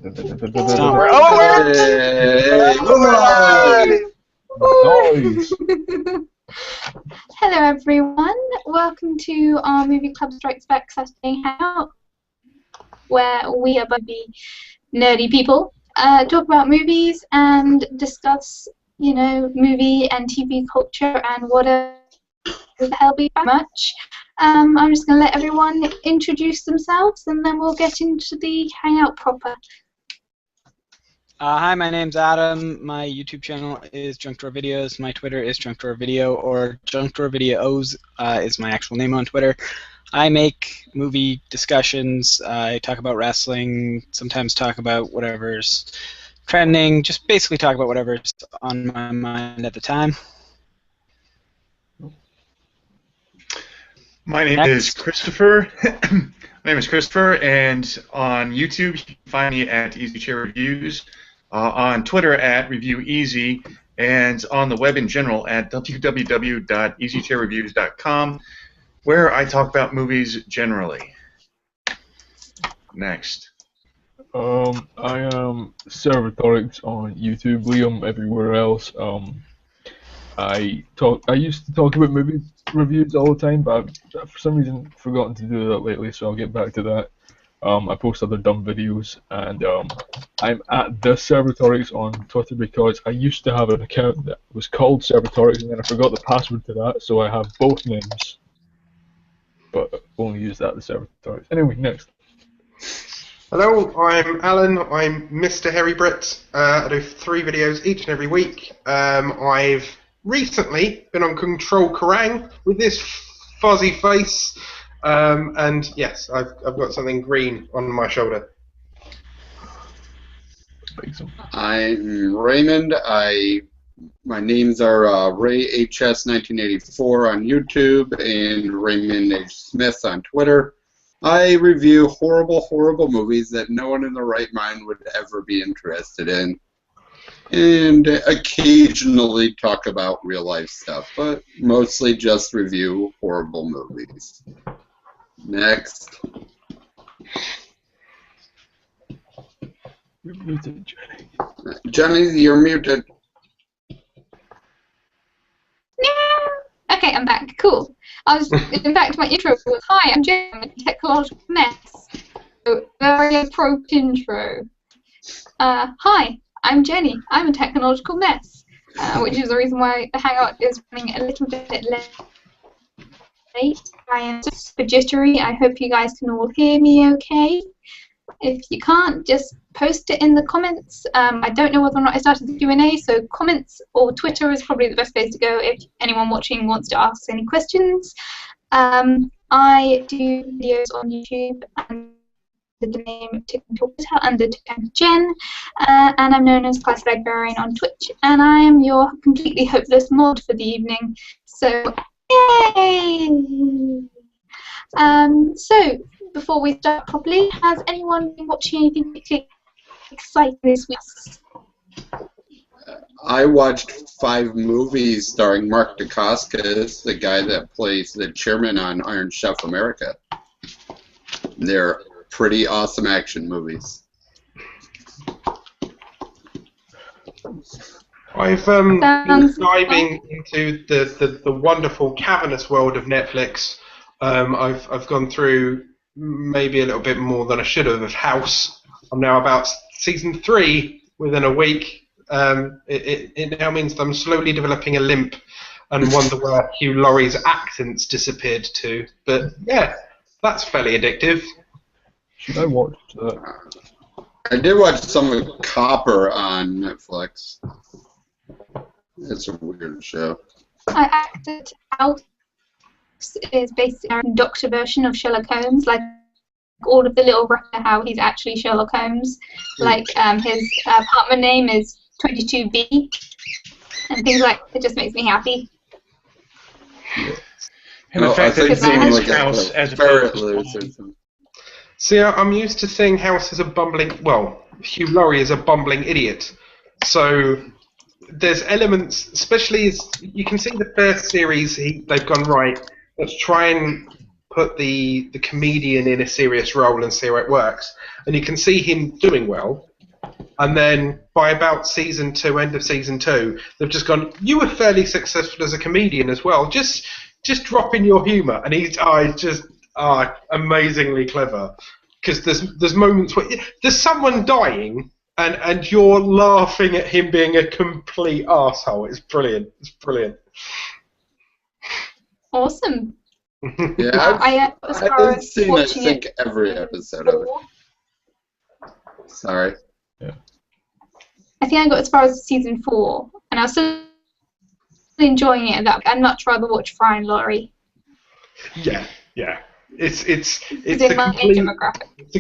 It's not working. Oh, Nice. Hello everyone, welcome to our Movie Club Strikes Back Saturday Hangout, where we are both be nerdy people, talk about movies and discuss, movie and TV culture and whatever the hell we much. I'm just going to let everyone introduce themselves and then we'll get into the hangout proper. Hi, my name's Adam. My YouTube channel is Junk Drawer Videos. My Twitter is Junk Drawer Video, or Junk Drawer Videos is my actual name on Twitter. I make movie discussions. I talk about wrestling. Sometimes talk about whatever's trending. Just basically talk about whatever's on my mind at the time. My name is Christopher. My name is Christopher, and on YouTube you can find me at Easy Chair Reviews, on Twitter at ReviewEasy, and on the web in general at www.easychairreviews.com, where I talk about movies generally. Next. I am Servatorix on YouTube, Liam everywhere else. I used to talk about movie reviews all the time, but I've for some reason forgotten to do that lately, so I'll get back to that. I post other dumb videos, and I'm at the Servatorix on Twitter because I used to have an account that was called Servatorix, and then I forgot the password to that, so I have both names, but only use that, the Servatorix. Anyway, next. Hello, I'm Alan. I'm Mr. Hairy Brit. I do 3 videos each and every week. I've recently been on Control Kerrang with this fuzzy face, and yes, I've got something green on my shoulder. I'm Raymond. My names are RayHS1984 on YouTube and Raymond H. Smith on Twitter. I review horrible movies that no one in their right mind would ever be interested in, and occasionally talk about real life stuff, but mostly just review horrible movies. Next. You're muted, Jenny. Jenny, you're muted. Okay, I'm back. Cool. In fact, my intro was, hi, I'm Jenny, I'm a technological mess. So, very appropriate intro. Hi, I'm Jenny, I'm a technological mess. Which is the reason why the Hangout is running a little bit late. I am super jittery. I hope you guys can all hear me okay. If you can't, just post it in the comments. I don't know whether or not I started the Q&A, so comments or Twitter is probably the best place to go if anyone watching wants to ask any questions. I do videos on YouTube under the name Twitter under Jen, and I'm known as Class Librarian on Twitch, and I am your completely hopeless mod for the evening. So, yay! So, before we start properly, has anyone been watching anything particularly exciting this week? I watched 5 movies starring Mark Dacascos, the guy that plays the chairman on Iron Chef America. They're pretty awesome action movies. I've been diving into the wonderful cavernous world of Netflix. I've gone through maybe a little bit more than I should have of House. I'm now about season 3 within a week. It now means that I'm slowly developing a limp and wonder where Hugh Laurie's accents disappeared to. But yeah, that's fairly addictive. Should I watch that? I did watch some of Copper on Netflix. It's a weird show. I acted House is basically a doctor version of Sherlock Holmes, like all of the little reference how he's actually Sherlock Holmes. Like his apartment name is 22B and things like that. It just makes me happy. And the fact that it's like House as a See, I'm used to seeing House as a bumbling. Well, Hugh Laurie is a bumbling idiot. So there's elements, especially as you can see the first series they've gone right. Let's try and put the comedian in a serious role and see how it works. And you can see him doing well. And then by about season 2, end of season 2, they've just gone, you were fairly successful as a comedian as well. Just drop in your humour. And he's amazingly clever. Because there's moments where there's someone dying and you're laughing at him being a complete arsehole. It's brilliant. It's brilliant. Awesome. Yeah, I've seen, I think, every episode of it. Sorry. Yeah. I think I got as far as season 4, and I was still enjoying it. I'd much rather watch Fry and Laurie. Yeah. It's in my age demographic. It's a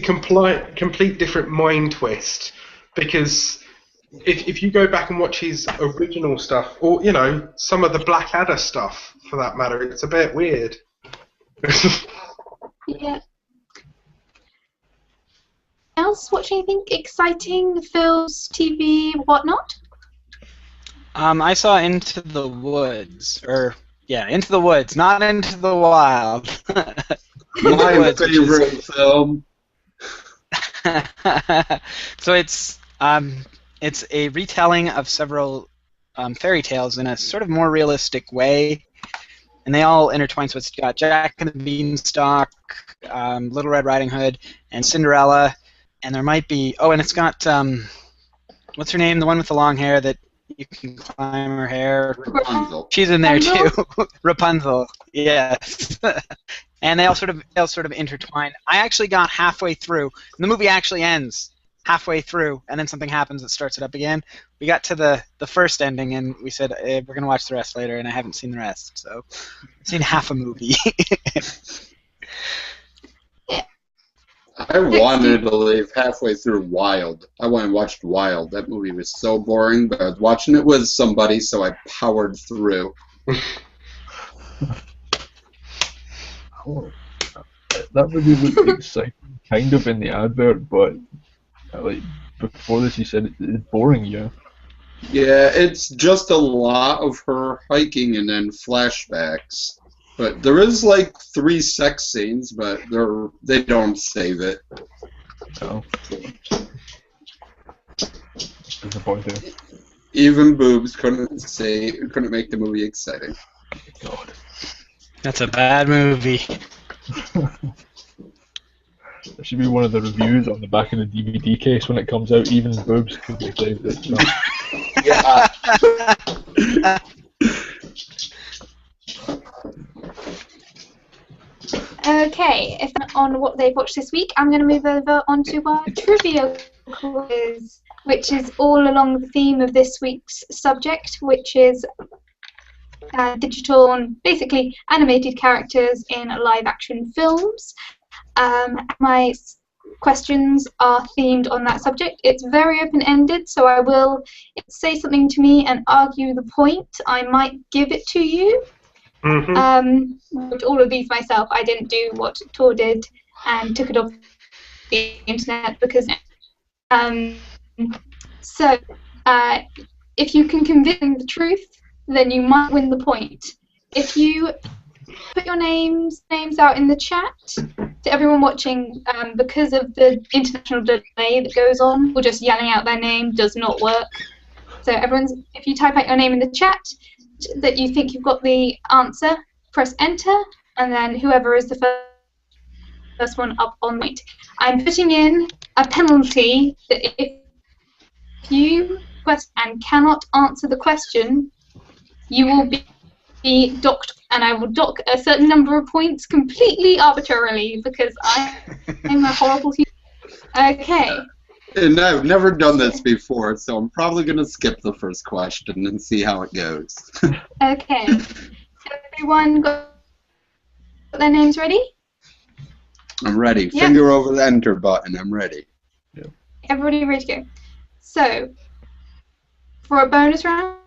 complete different mind twist, because if you go back and watch his original stuff, or some of the Blackadder stuff for that matter, it's a bit weird. Yeah. Else watch anything exciting? Films, TV, whatnot? I saw Into the Woods, Into the Woods, not Into the Wild. My favorite film. So it's a retelling of several fairy tales in a sort of more realistic way, and they all intertwine. So it's got Jack and the Beanstalk, Little Red Riding Hood, and Cinderella, and there might be and it's got what's her name? The one with the long hair that you can climb her hair. Rapunzel. She's in there too. Rapunzel. Yes. And they all sort of intertwine. I actually got halfway through. And the movie actually ends halfway through, and then something happens that starts it up again. We got to the first ending, and we said we're gonna watch the rest later, and I haven't seen the rest, so I've seen half a movie. I wanted to leave halfway through Wild. I went and watched Wild. That movie was so boring, but I was watching it with somebody, so I powered through. Oh, that movie looked exciting, kind of in the advert, but before this, you said it's boring. Yeah. Yeah, it's just a lot of her hiking and then flashbacks. But there is 3 sex scenes, but they don't save it. Oh. Disappointing. Even boobs couldn't make the movie exciting. God. That's a bad movie. That should be one of the reviews on the back of the DVD case when it comes out. Even boobs could be saved it. So. Yeah. Okay, if that's on what they've watched this week, I'm going to move over onto our trivia quiz, which is all along the theme of this week's subject, which is digital and basically animated characters in live-action films. My questions are themed on that subject. It's very open-ended, so I will say something to me and argue the point. I might give it to you. All of these myself. I didn't do what Tor did and took it off the internet because. So, if you can convince the truth, then you might win the point. If you put your names out in the chat to everyone watching, because of the international delay that goes on, or just yelling out their name does not work. So if you type out your name in the chat that you think you've got the answer, press enter, and then whoever is the first one up on right. I'm putting in a penalty that if you question and cannot answer the question, you will be docked, and I will dock a certain number of points completely arbitrarily because I'm a horrible human. Okay. And I've never done this before, so I'm probably going to skip the first question and see how it goes. Okay. Everyone got their names ready? I'm ready. Yep. Finger over the enter button. I'm ready. Yeah. Everybody ready to go? So, for a bonus round,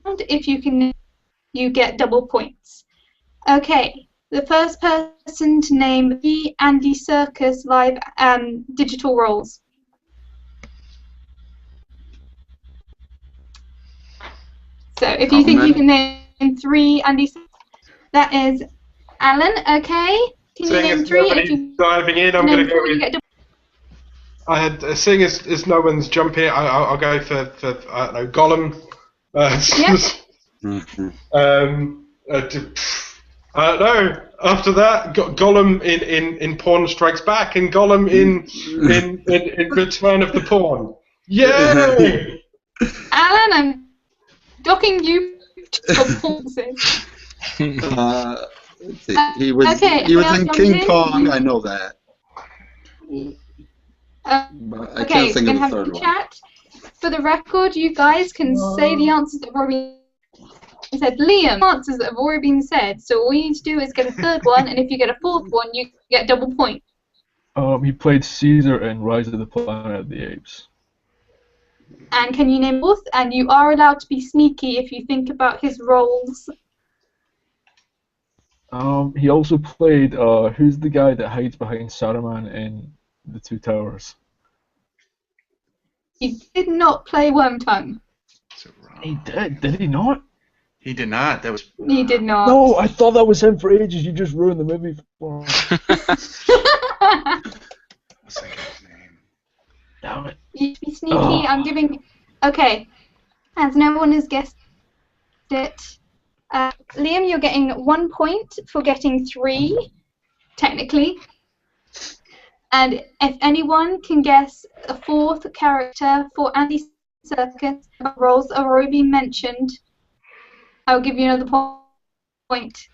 if you can, you get double points. Okay. The first person to name the Andy Serkis live digital roles. So if you think you can name 3 Andy, that is Alan. Okay. Can you Seeing name as 3? If nobody's you diving in, I'm going name to go 4, you with. get double. I had seeing as no one's jumping, I'll go for I don't know, Gollum. Yep. I don't know. After that, Gollum in Pawn Strikes Back and Gollum in Return of the Pawn. Yay! Alan, I'm docking you to points. Let's see. He was Okay, he was anyone in else King jump in? Kong. I know that. But I Okay, can't we're think going of to the have third a one. chat. For the record, you guys can say the answers that have already been said. Liam, answers that have already been said. So all you need to do is get a third one, and if you get a fourth one, you get double point. He played Caesar in Rise of the Planet of the Apes. And can you name both? And you are allowed to be sneaky if you think about his roles. He also played, who's the guy that hides behind Saruman in The Two Towers? He did not play Wormtongue. So He wrong. did he not? He did not. That was. He did not. No, I thought that was him for ages. You just ruined the movie for him. What's that guy's name? Damn it. You should be sneaky. Oh. I'm giving. Okay. As no one has guessed it, Liam, you're getting 1 point for getting 3, technically. And if anyone can guess a fourth character for Andy Serkis, roles are already been mentioned, I'll give you another point.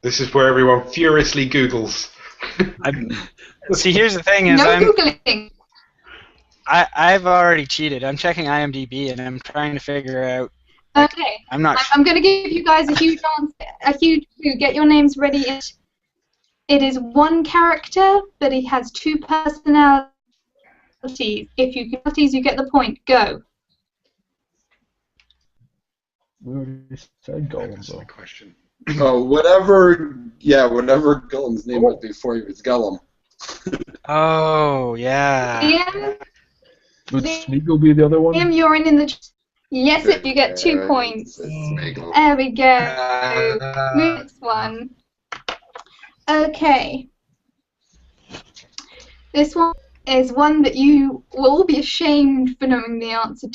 This is where everyone furiously Googles. See, here's the thing: is No Googling. I've already cheated. I'm checking IMDb and I'm trying to figure out. Okay. I'm not. I'm going to give you guys a huge answer, a huge clue. Get your names ready. It is one character, but he has 2 personalities. If you get these, you get the point. Go. We already said Gollum, That's though. the question. Oh, whatever Gollum's name was before he was Gollum. Oh yeah. Liam, Would Smeagol be the other one? Liam, you're in the. Yes, if you get 2 points. Smeagol. There we go. Next one. Okay. This one is one that you will all be ashamed for knowing the answer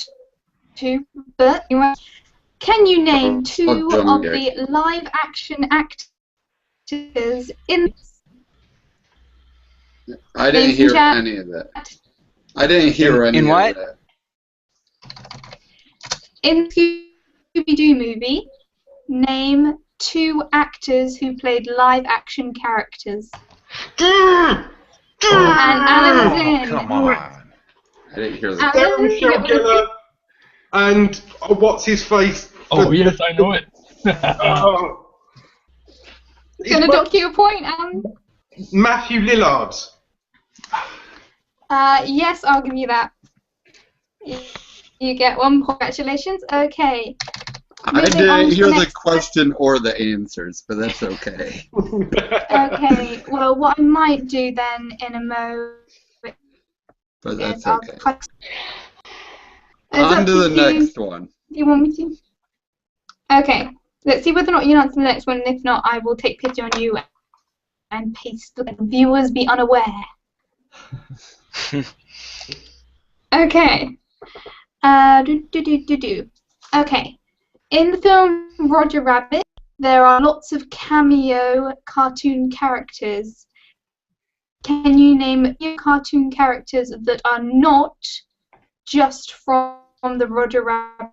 to, but can you name 2 of the live-action actors in? I didn't hear any of that. I didn't hear any in what? of that. In the Scooby-Doo movie, name 2 actors who played live-action characters. And Alan's in. Come on. I didn't hear that. Sarah Michelle Gellar and what's his face? Oh, yes, I know it. Oh. Gonna dock you a point, Alan. Matthew Lillard. Yes, I'll give you that. You get 1 point. Congratulations. Okay. I didn't hear the question or the answers, but that's okay. Okay. Well, what I might do then in a moment But that's is I'll okay. cut. On to the next one. Do you want me to? Okay. Let's see whether or not you answer the next one, and if not, I will take pity on you and paste the viewers be unaware. Okay. Okay. In the film Roger Rabbit, there are lots of cameo cartoon characters. Can you name a few cartoon characters that are not just from the Roger Rabbit?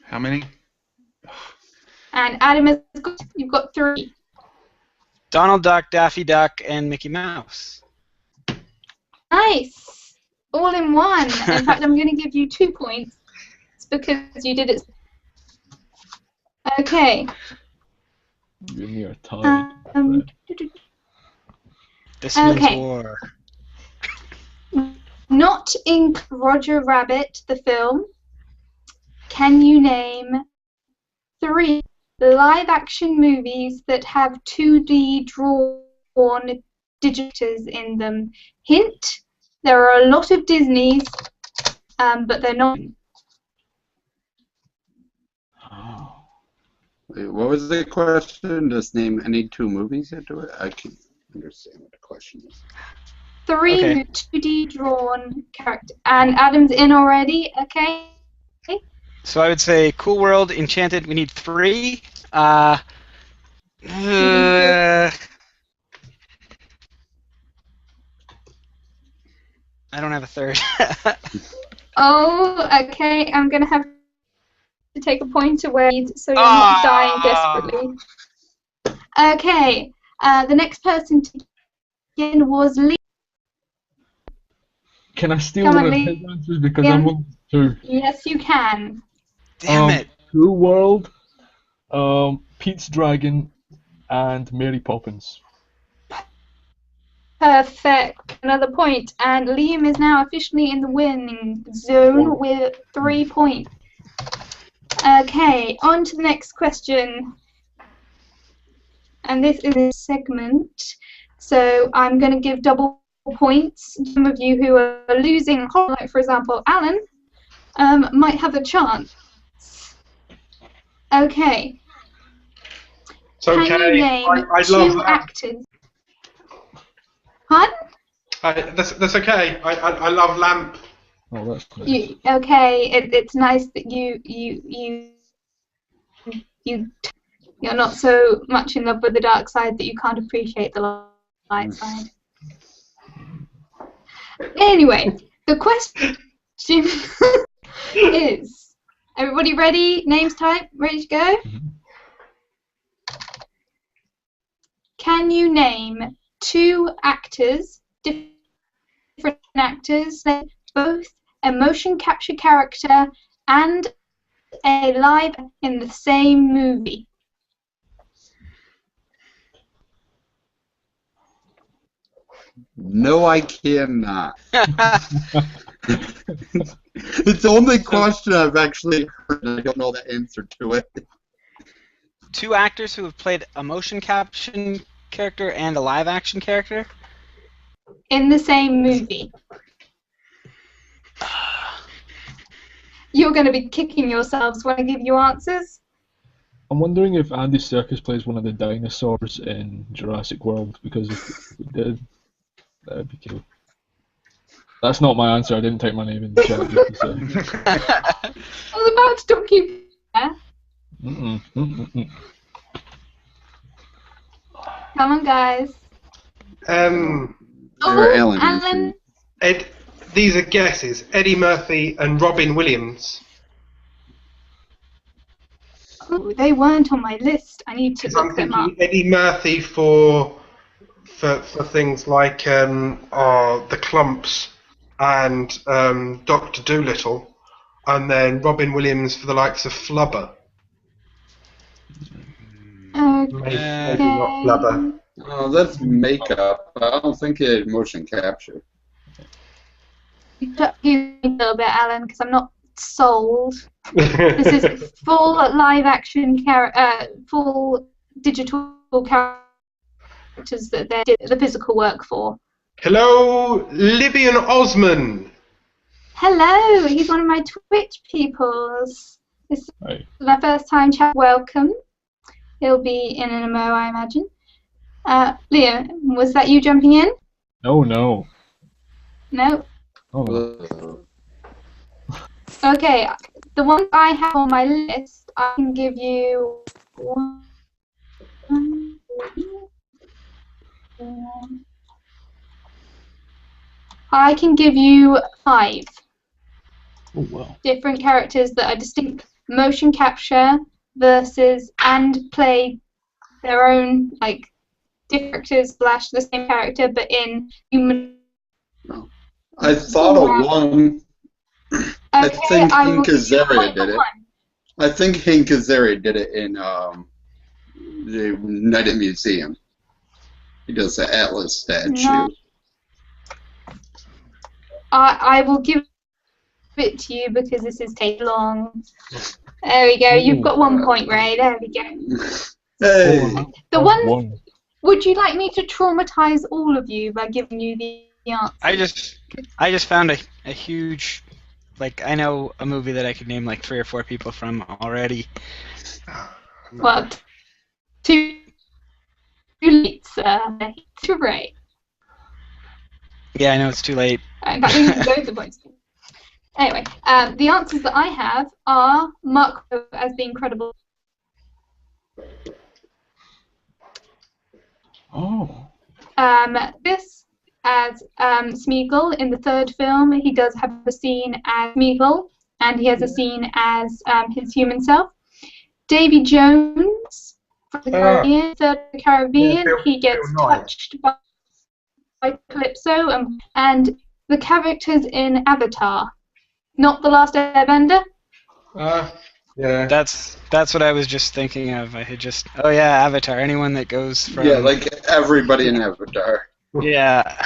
How many? And Adam, you've got 3. Donald Duck, Daffy Duck, and Mickey Mouse. Nice. All in one. In fact, I'm going to give you 2 points because you did it. Okay. You and me are tied. This means Okay. war. Not in Roger Rabbit, the film. Can you name 3 live-action movies that have 2D drawn digitals in them? Hint, there are a lot of Disneys, but they're not. Oh. Wait, what was the question? Just name any 2 movies that do it? I can't understand what the question is. 3 Okay. 2D drawn character. And Adam's in already, okay? So I would say Cool World, Enchanted. We need 3. I don't have a third. Oh, okay. I'm going to have to take a point away so you're not dying desperately. Okay. The next person to begin was Lee. Can I steal Come one on, of Lee. his answers because Yeah. I'm on 2? Yes, you can. Damn it. Cool World, Pete's Dragon, and Mary Poppins. Perfect. Another point. And Liam is now officially in the winning zone with 3 points. Okay, on to the next question. And this is a segment. So I'm going to give double points. Some of you who are losing, like for example, Alan, might have a chance. Okay. It's okay. Can you name I 2 love that. actors? Pardon? That's okay. I love Lamp. Oh, that's nice. Okay, it's nice that you're not so much in love with the dark side that you can't appreciate the light side. Anyway, the question is, everybody ready? Names type, ready to go? Can you name 2 actors, different actors, both a motion capture character and a live in the same movie? No, I cannot. It's the only question I've actually heard, and I don't know the answer to it. 2 actors who have played a motion caption character and a live action character? In the same movie. You're going to be kicking yourselves when I give you answers. I'm wondering if Andy Serkis plays one of the dinosaurs in Jurassic World, because if he did, that'd be cool. That's not my answer. I didn't type my name in the chat just to say. I was about to talk you. Come on, guys. Or Oh, Alan. Alan. These are guesses. Eddie Murphy and Robin Williams. Oh, they weren't on my list. I need to Because I'm look them up. thinking Eddie Murphy for things like The Clumps and Dr. Dolittle, and then Robin Williams for the likes of Flubber. Maybe not Flubber. Oh, that's makeup. I don't think it motion capture. You a little bit, Alan, because I'm not sold. This is full live action full digital characters that they did the physical work for. Hello, Libyan Osman. Hello, he's one of my Twitch peoples. This is Right. my first time chat. Welcome. He'll be in a mo, I imagine. Leo, was that you jumping in? No. No. Oh, no. Okay, the ones I have on my list, I can give you 1, 2, 3, 4. I can give you 5 Oh, wow. different characters that are distinct motion capture versus and play their own like different characters / the same character but in human. I thought of one. I think Hank Azaria did it. I think Hank Azaria did it in the Night at Museum. He does the Atlas statue. No. I will give it to you because this is taking long. There we go. You've got 1 point, Ray. There we go. Hey. The One. one. Would you like me to traumatize all of you by giving you the answer? I just found a huge, like, I know a movie that I could name like 3 or 4 people from already. Well, too late, sir. Too right. Yeah, I know it's too late. In fact, we need loads of points. Anyway, the answers that I have are Mark as the Incredible. Oh. This as Smeagol in the third film. He does have a scene as Smeagol, and he has a scene as his human self. Davy Jones from the Caribbean, third Caribbean. He gets touched by Calypso, and the characters in Avatar. Not The Last Airbender? Yeah. That's what I was just thinking of. I had just Avatar. Anyone that goes from like everybody in Avatar. Yeah.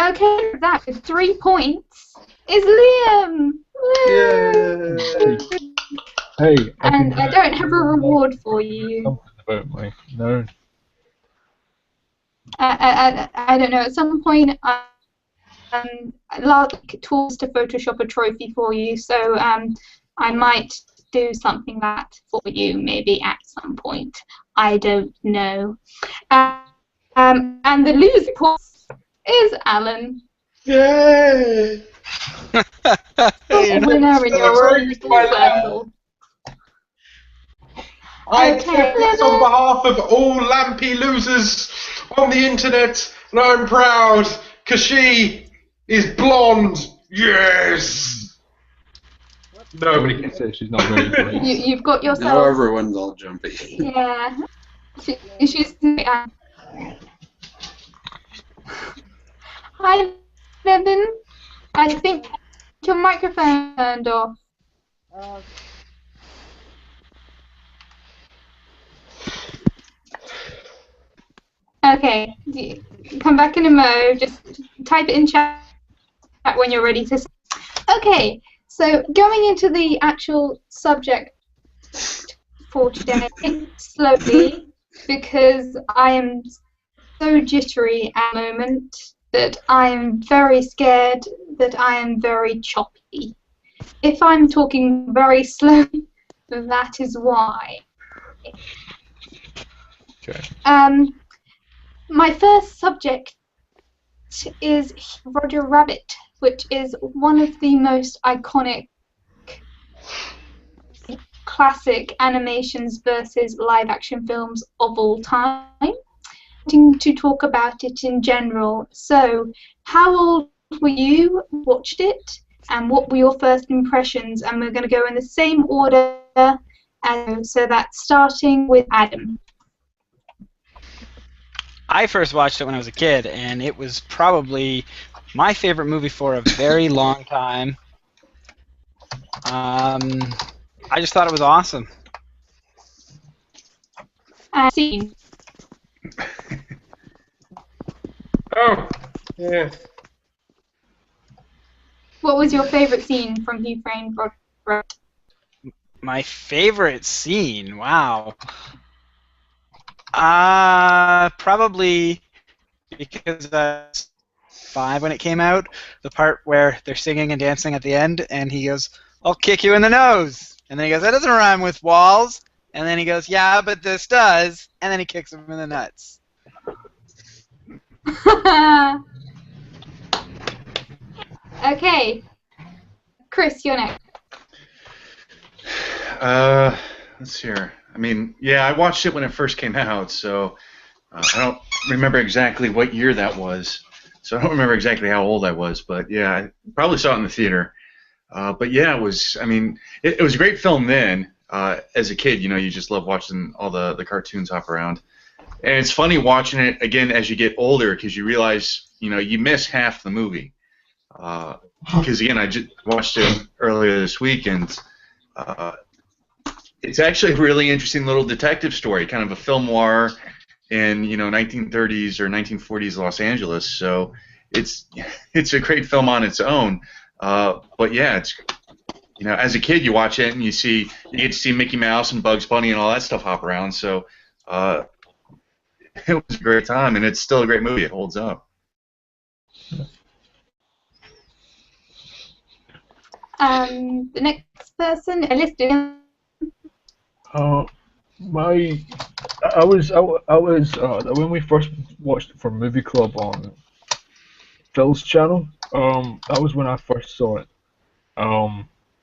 Okay, that with 3 points is Liam. Yay! Hey. And I don't have a reward for you. Something about my nerd. I don't know. At some point, I'd like tools to Photoshop a trophy for you, so I might do something like that for you, maybe at some point. I don't know. And the loser, of course, is Alan. Yay! Winner in your own circle. I accept this on behalf of all Lampy losers on the internet, and I'm proud, because she is blonde. Yes! Nobody can say she's not very bright. You've got yourself... Now everyone's all jumpy. Yeah. She's... Hi, Nevin. I think your microphone turned off. Okay, come back in a mo. Just type it in chat when you're ready to. Okay, so going into the actual subject for today, slowly, because I am so jittery at the moment that I am very scared, that I am very choppy. If I'm talking very slowly, that is why. Okay. My first subject is Roger Rabbit, which is one of the most iconic classic animations versus live action films of all time. To talk about it in general. So, how old were you watched it, and what were your first impressions? And we're going to go in the same order, so that's starting with Adam. I first watched it when I was a kid, and it was probably my favorite movie for a very long time. I just thought it was awesome. Scene. Oh, yeah. What was your favorite scene from Who Framed Roger Rabbit? My favorite scene? Wow. Probably because I was 5 when it came out, the part where they're singing and dancing at the end, and he goes, "I'll kick you in the nose." And then he goes, "That doesn't rhyme with walls." And then he goes, "Yeah, but this does." And then he kicks him in the nuts. Okay. Chris, you're next. Let's see here. I mean, yeah, I watched it when it first came out, so I don't remember exactly what year that was. So I don't remember exactly how old I was, but yeah, I probably saw it in the theater. But yeah, it was. I mean, it was a great film then. As a kid, you know, you just love watching all the cartoons hop around, and it's funny watching it again as you get older because you realize, you know, you miss half the movie. Because again, I just watched it earlier this week, and it's actually a really interesting little detective story, kind of a film noir in, you know, 1930s or 1940s Los Angeles. So it's a great film on its own. But yeah, it's, you know, as a kid you watch it and you get to see Mickey Mouse and Bugs Bunny and all that stuff hop around. So it was a great time, and it's still a great movie. It holds up. The next person listed. My, I was when we first watched it for Movie Club on Phil's channel. That was when I first saw it.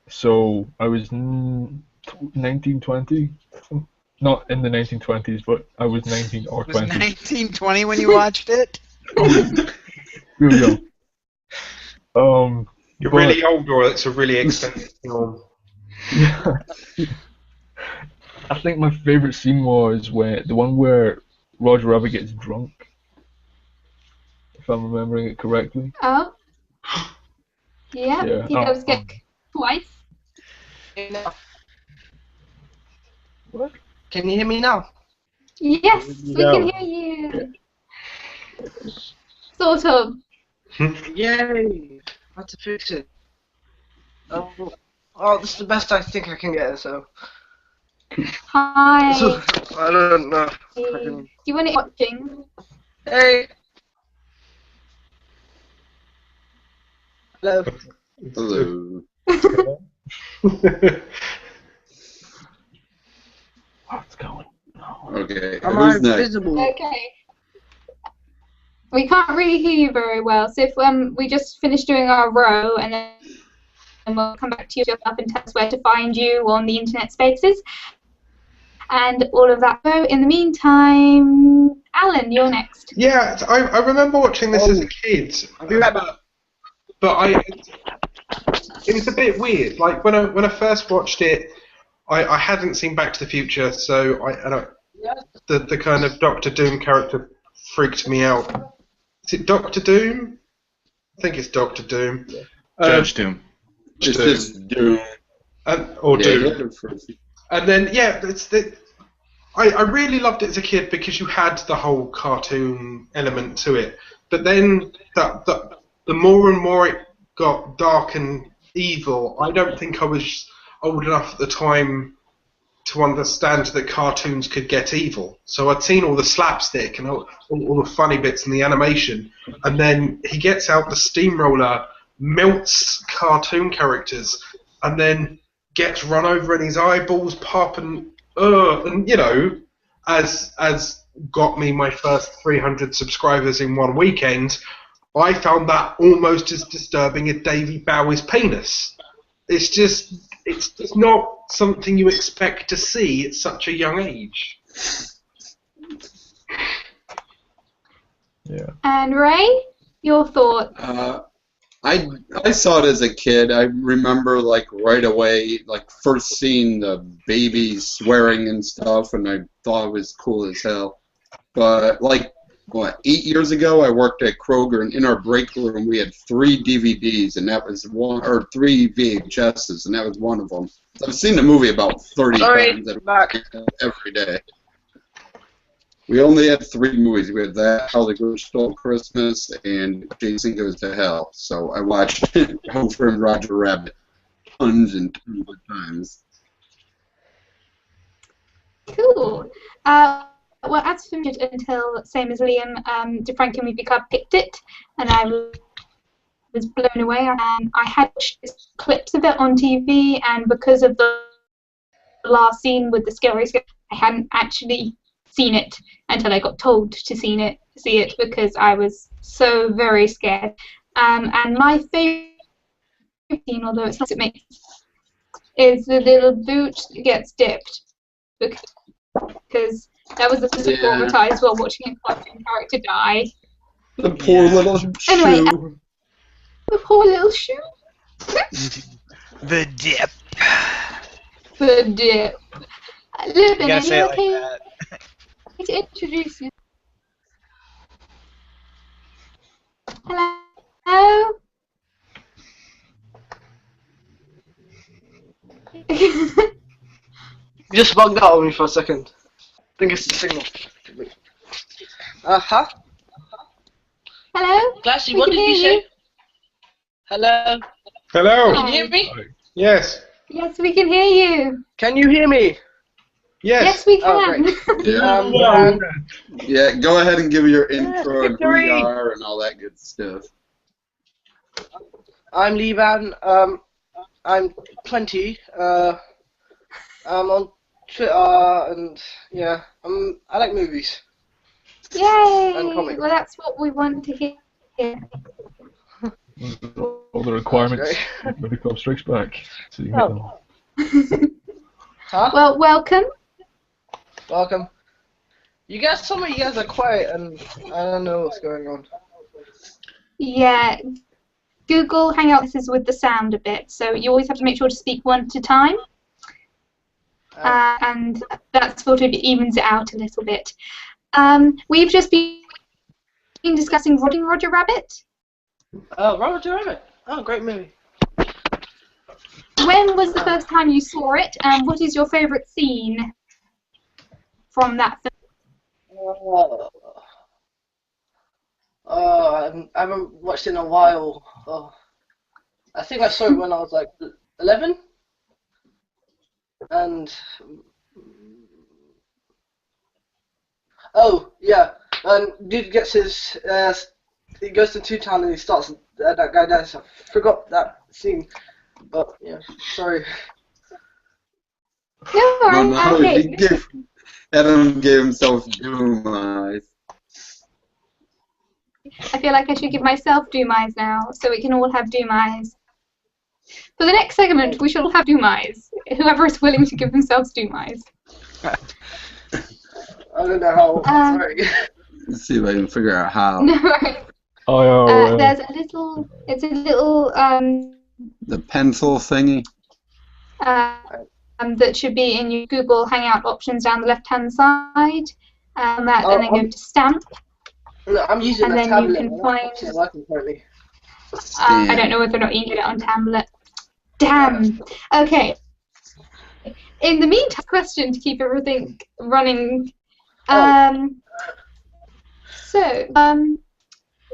So I was 1920, not in the 1920s, but I was 19 or Was 20. 1920 when you watched it? Real young. You're but- really old, or it's a really expensive film. Yeah. I think my favorite scene was the one where Roger Rabbit gets drunk, if I'm remembering it correctly. Oh. Yeah, Yeah, he does get twice. What? Can you hear me now? Yes, we No. can hear you. Sort of. Yay! I had to fix it. Oh, this is the best I think I can get, so. Hi. I don't know. Do you want it watching? Hey! Hello. Hello. What's going on? Okay, Am I who's next? visible? Okay. We can't really hear you very well, so if we just finish doing our row and then we'll come back to you yourself and tell us where to find you on the internet spaces and all of that. So in the meantime, Alan, you're next. Yeah, I remember watching this as a kid. I'll be right back. But it was a bit weird. Like when I first watched it, I hadn't seen Back to the Future, so the kind of Doctor Doom character freaked me out. Is it Doctor Doom? I think it's Doctor Doom. Judge Doom. It's just Doom. Or Yeah, Doom. you had it first. And then I really loved it as a kid because you had the whole cartoon element to it. But then the more and more it got dark and evil, I don't think I was old enough at the time to understand that cartoons could get evil. So I'd seen all the slapstick and all the funny bits and the animation, and then he gets out the steamroller, melts cartoon characters, and then gets run over and his eyeballs pop and you know, as got me my first 300 subscribers in one weekend, I found that almost as disturbing as Davy Bowie's penis. It's just not something you expect to see at such a young age. Yeah. And Ray, your thoughts? I saw it as a kid. I remember like right away, like first seeing the baby swearing and stuff, and I thought it was cool as hell. But like, 8 years ago, I worked at Kroger, and in our break room we had 3 DVDs, and that was one, or 3 VHSs, and that was one of them. So I've seen the movie about 30 times every day. We only had 3 movies. We had that, How the Grinch Stole Christmas, and Jason Goes to Hell. So I watched Hofer and Roger Rabbit tons and tons of times. Cool. Well, as for me, until same as Liam, DeFranco Movie Club picked it, and I was blown away. I had watched clips of it on TV, and because of the last scene with the scary, I hadn't actually seen it until I got told to see it because I was so very scared. And my favorite scene, although it's not it makes, is the little boot that gets dipped because that was the physical traumatized while watching a cartoon character die. The poor little shoe. Anyway, the poor little shoe. The dip. The dip. Lubin, You gotta are say you it like okay that. to introduce you? Hello? You just bugged out on me for a second. I think it's the signal. Huh? Hello? Classy, We what can did you hear you. say? Hello? Hello. Can you hear me? Yes. Yes, we can hear you. Can you hear me? Yes, we Oh, can. Yeah. Yeah, go ahead and give your intro and who victory. you are and all that good stuff. I'm Lee Van. I'm 20. I'm on Twitter, and yeah, I like movies. Yay! And comics. Well, that's what we want to hear. All the requirements. Medical Strikes Back. So you can Oh. hit them. Huh? Well, welcome. Welcome. You guys, some of you guys are quiet, and I don't know what's going on. Yeah, Google Hangouts is with the sound a bit, so you always have to make sure to speak one at a time, and that sort of evens it out a little bit. We've just been discussing Roger Rabbit. Roger Rabbit. Oh, great movie. When was the first time you saw it, and what is your favourite scene from that film? I haven't watched it in a while. I think I saw it when I was like 11. And oh yeah, and dude gets his he goes to Two-Town and he starts that guy dies. I forgot that scene, but yeah, sorry. No, Okay. Adam gave himself doom eyes. I feel like I should give myself doom eyes now, so we can all have doom eyes. For the next segment, we shall have doom eyes. Whoever is willing to give themselves doom eyes. I don't know how. Sorry. Let's see if I can figure out how. No. IRL. There's a little. It's a little. The pencil thingy. That should be in your Google Hangout options down the left-hand side. And then go to stamp. No, I'm using And a then tablet. you can find. Which is working currently. I don't know whether or not you can get it on tablet. Damn. Okay. In the meantime, question to keep everything running.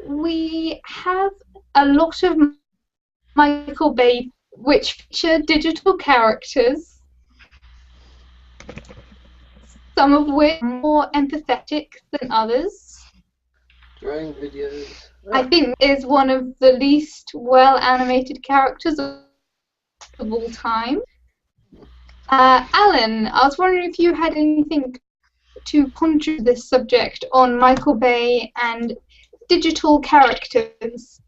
We have a lot of Michael Bay which feature digital characters, some of which are more empathetic than others. Drawing videos. I think is one of the least well animated characters of all time. Alan, I was wondering if you had anything to contribute to this subject on Michael Bay and digital characters.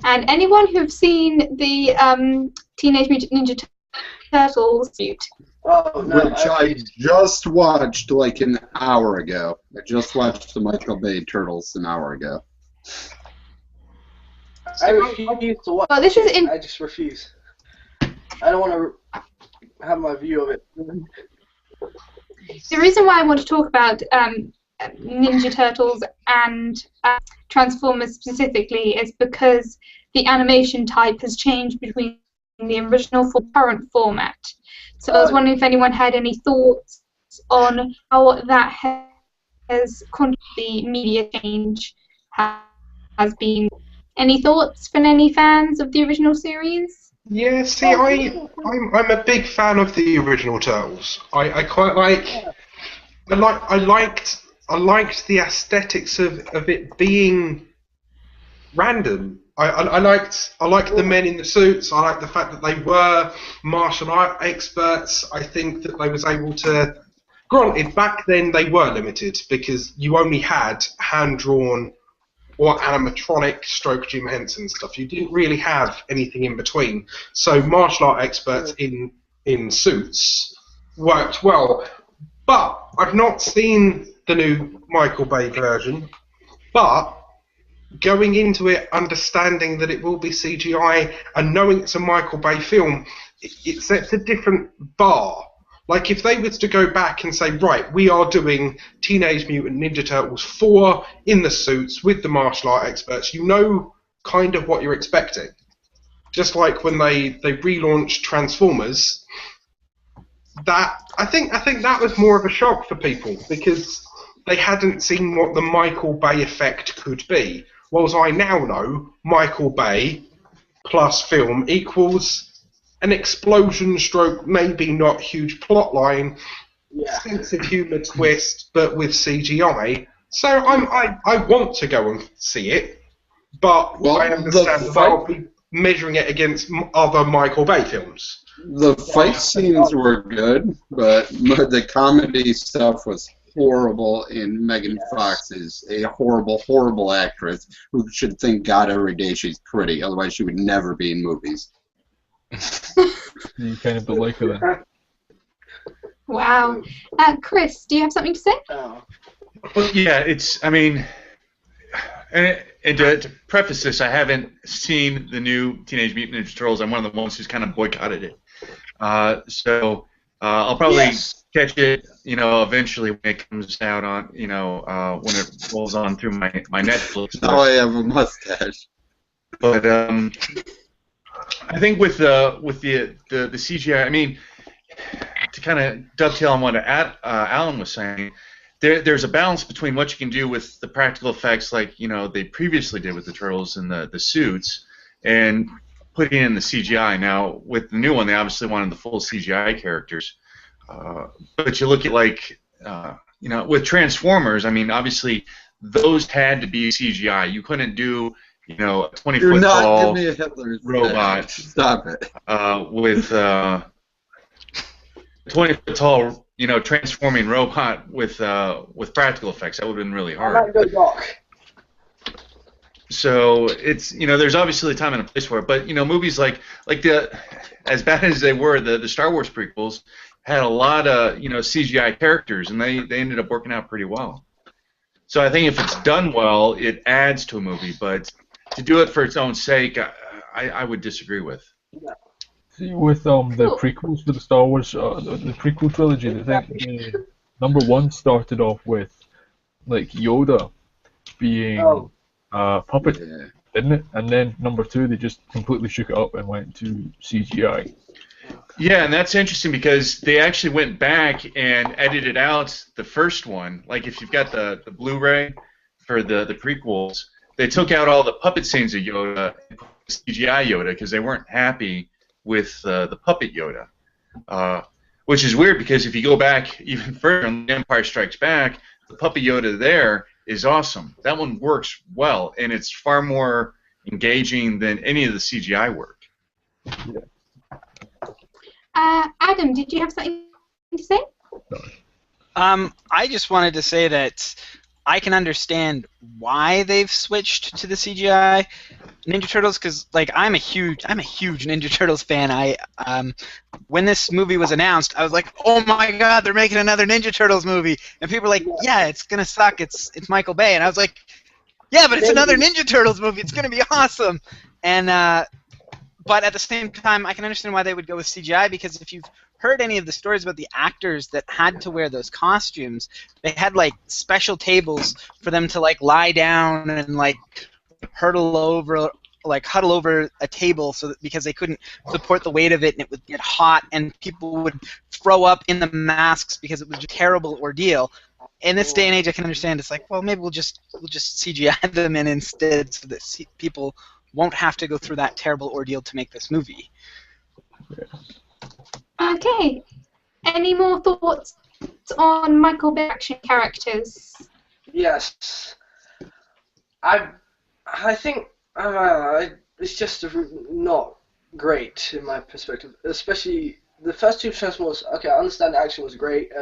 And anyone who've seen the Teenage Mutant Ninja Turtles suit. Oh, no, Which I just watched like an hour ago. I just watched the Michael Bay Turtles an hour ago. I refuse to watch Well, this is it. I just refuse. I don't want to have my view of it. The reason why I want to talk about Ninja Turtles and Transformers specifically is because the animation type has changed between the original and current format. So I was wondering if anyone had any thoughts on how that has contributed the media change has been. Any thoughts from any fans of the original series? Yeah, see, I'm a big fan of the original Turtles. I quite like. I liked the aesthetics of it being random. I liked the men in the suits. I liked the fact that they were martial art experts. I think that they was able to. Granted, back then they were limited because you only had hand-drawn or animatronic stroke Jim Henson stuff. You didn't really have anything in between. So martial art experts in suits worked well. But I've not seen the new Michael Bay version. But going into it, understanding that it will be CGI and knowing it's a Michael Bay film, it sets a different bar. Like if they were to go back and say, right, we are doing Teenage Mutant Ninja Turtles 4 in the suits with the martial art experts, you know kind of what you're expecting. Just like when they relaunched Transformers, that I think that was more of a shock for people because they hadn't seen what the Michael Bay effect could be. Whereas I now know Michael Bay plus film equals an explosion stroke, maybe not huge plot line, sense of humour twist, but with CGI. So I want to go and see it, but I understand that I'll be measuring it against other Michael Bay films. The fight scenes were good, but the comedy stuff was horrible, and Megan Fox is a horrible, horrible actress who should thank God every day she's pretty, otherwise she would never be in movies. You kind of don't like her then. Wow. Chris, do you have something to say? Oh. Well, yeah, I mean, and to preface this, I haven't seen the new Teenage Mutant Ninja Turtles. I'm one of the ones who's kind of boycotted it. So I'll probably catch it, eventually when it comes out on, when it rolls on through my Netflix. Now I have a mustache. But I think with the CGI, I mean, to kind of dovetail on what Alan was saying, there's a balance between what you can do with the practical effects, like they previously did with the Turtles and the suits, and putting in the CGI. Now with the new one, they obviously wanted the full CGI characters, but you look at with Transformers. I mean, obviously those had to be CGI. You couldn't do a 20-foot tall robot. Stop it. With 20-foot tall, transforming robot with practical effects. That would have been really hard. I might go dark. So it's there's obviously a time and a place for it, but movies like as bad as they were, the Star Wars prequels had a lot of CGI characters, and they ended up working out pretty well. So I think if it's done well, it adds to a movie, but to do it for its own sake, I would disagree with. See, with the prequels for the Star Wars, the prequel trilogy, I think number one started off with Yoda being puppet, didn't it? And then number two, they just completely shook it up and went to CGI. Yeah, and that's interesting because they actually went back and edited out the first one. Like if you've got the Blu-ray for the prequels, they took out all the puppet scenes of Yoda and put CGI Yoda because they weren't happy with the puppet Yoda, which is weird because if you go back even further on The Empire Strikes Back, the puppet Yoda there is awesome. That one works well, and it's far more engaging than any of the CGI work. Yeah. Adam, did you have something to say? I just wanted to say that I can understand why they've switched to the CGI Ninja Turtles, because I'm a huge Ninja Turtles fan. When this movie was announced, I was like, oh my God, they're making another Ninja Turtles movie, and people were like, yeah, it's gonna suck. It's Michael Bay, and I was like, yeah, but it's another Ninja Turtles movie. It's gonna be awesome. And but at the same time, I can understand why they would go with CGI, because if you've heard any of the stories about the actors that had to wear those costumes, they had special tables for them to lie down and huddle over a table because they couldn't support the weight of it, and it would get hot and people would throw up in the masks because it was a terrible ordeal. In this day and age, I can understand it's well, maybe we'll just CGI them in instead so that people won't have to go through that terrible ordeal to make this movie. Okay. Any more thoughts on Michael Bay action characters? Yes. I think it's just not great in my perspective. Especially the first two Transformers. Okay, I understand the action was great.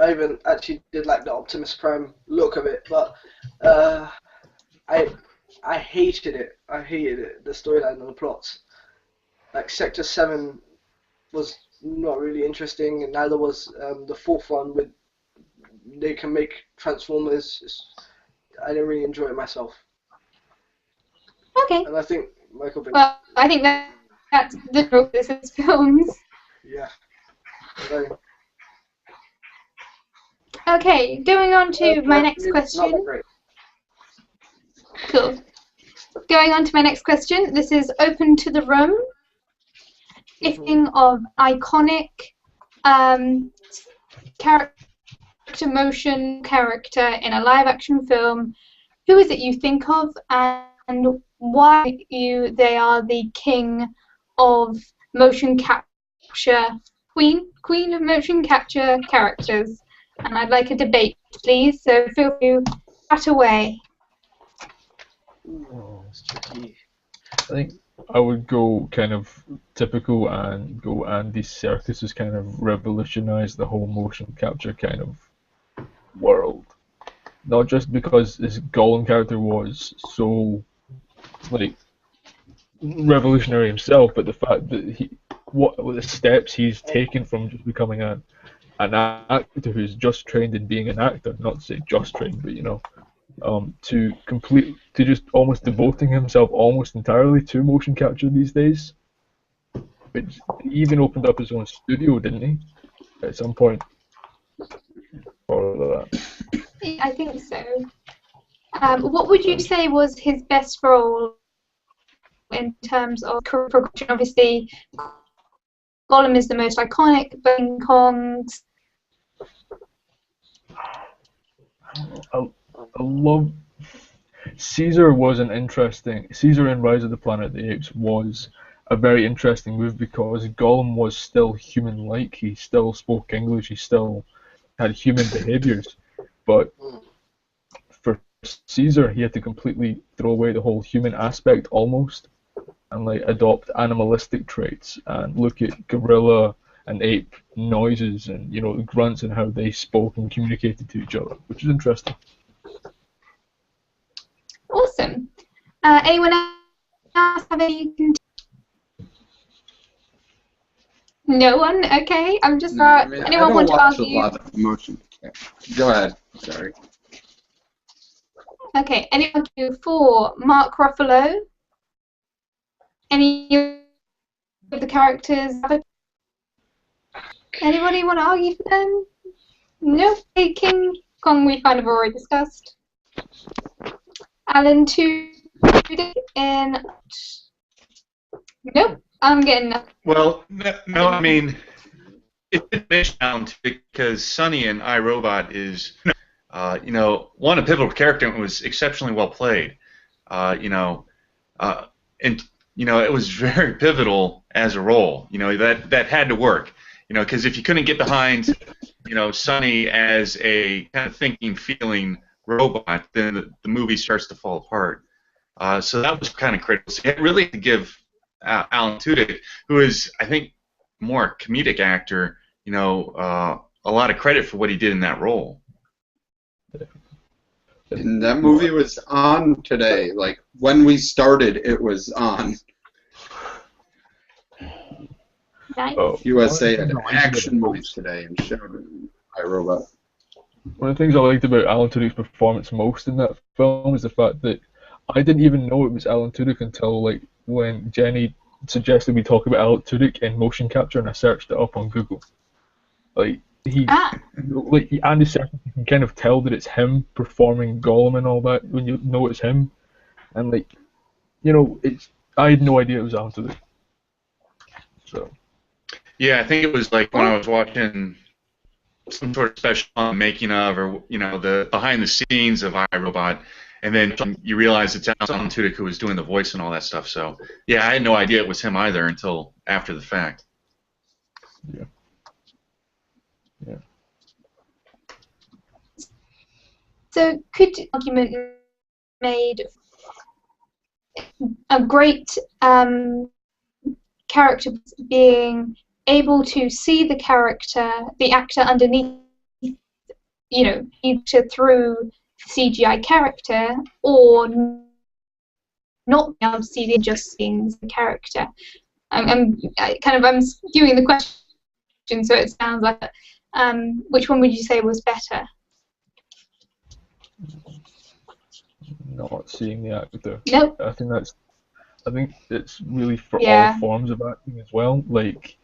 I even actually did like the Optimus Prime look of it, but I hated it. I hated it. The storyline and the plots. Sector 7 was not really interesting, and neither was the fourth one with they can make Transformers. I didn't really enjoy it myself. Okay. And I think Michael Bay. Well, I think that's the trope of his films. Yeah. So, okay, going on to my next question. Not that great. Cool. Going on to my next question. This is open to the room. Thinking of iconic character motion character in a live action film, who is it you think of, and why they are the king of motion capture, queen of motion capture characters? And I'd like a debate, please, so feel free to chat away. I think I would go kind of typical and go Andy Serkis has kind of revolutionized the whole motion capture kind of world. Not just because his Gollum character was so like revolutionary himself, but the fact that what the steps he's taken from just becoming an actor who's just trained in being an actor, not to say just trained, but to just almost devoting himself almost entirely to motion capture these days. Which he even opened up his own studio, didn't he? At some point. All of that. I think so. What would you say was his best role in terms of career progression? Obviously, Gollum is the most iconic, but King Kong's. I love Caesar was an interesting. Caesar in Rise of the Planet of the Apes was a very interesting move because Gollum was still human-like. He still spoke English. He still had human behaviors, but for Caesar, he had to completely throw away the whole human aspect almost, and like adopt animalistic traits and look at gorilla and ape noises and the grunts and how they spoke and communicated to each other, which is interesting. Awesome. Anyone else have any? No one? Okay. I'm just anyone want to argue? I don't watch a lot of motion. Go ahead. Sorry. Okay. Anyone for Mark Ruffalo? Any of the characters? Anybody want to argue for them? No. Okay, King Kong we kind of already discussed. Alan Tudyk in. Nope. I'm getting nothing. Well, no, I mean, it didn't mention Alan Tudyk because Sonny in iRobot is, one, a pivotal character and was exceptionally well played. And it was very pivotal as a role. That had to work. Because if you couldn't get behind, Sonny as a kind of thinking, feeling robot, then the movie starts to fall apart. So that was kind of critical. So you really had to give Alan Tudyk, who is, I think, more a comedic actor, a lot of credit for what he did in that role. And that movie was on today. Like, when we started, it was on. Nice. USA had action movies today and showed it in iRobot. One of the things I liked about Alan Tudyk's performance most in that film is the fact that I didn't even know it was Alan Tudyk until like when Jenny suggested we talk about Alan Tudyk in motion capture, and I searched it up on Google. Like Andy Serkis, you can kind of tell that it's him performing Gollum and all that when you know it's him, and I had no idea it was Alan Tudyk. So. Yeah, I think it was like when I was watching some sort of special making of, or the behind the scenes of iRobot, and then you realize it's Alan Tudyk who was doing the voice and all that stuff. So yeah, I had no idea it was him either until after the fact. Yeah. Yeah. So could argument made a great character being able to see the character, the actor underneath, either through CGI character or not being able to see just seeing the character. I'm skewing the question, so it sounds like which one would you say was better? Not seeing the actor. Nope. I think it's really for all forms of acting as well. Like,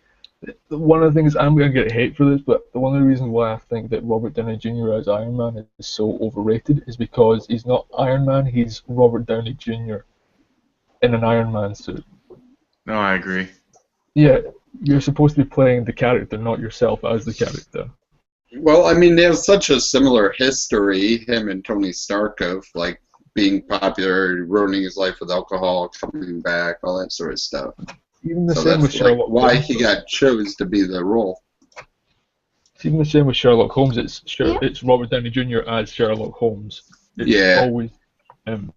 one of the things, I'm going to get hate for this, but one of the reasons why I think that Robert Downey Jr. as Iron Man is so overrated is because he's not Iron Man, he's Robert Downey Jr. in an Iron Man suit. No, I agree. Yeah, you're supposed to be playing the character, not yourself as the character. Well, I mean, they have such a similar history, him and Tony Stark, of like being popular, ruining his life with alcohol, coming back, all that sort of stuff. Even the same with Sherlock Holmes. Why he got chose to be the role. It's even the same with Sherlock Holmes. It's Robert Downey Jr. as Sherlock Holmes. It's always him,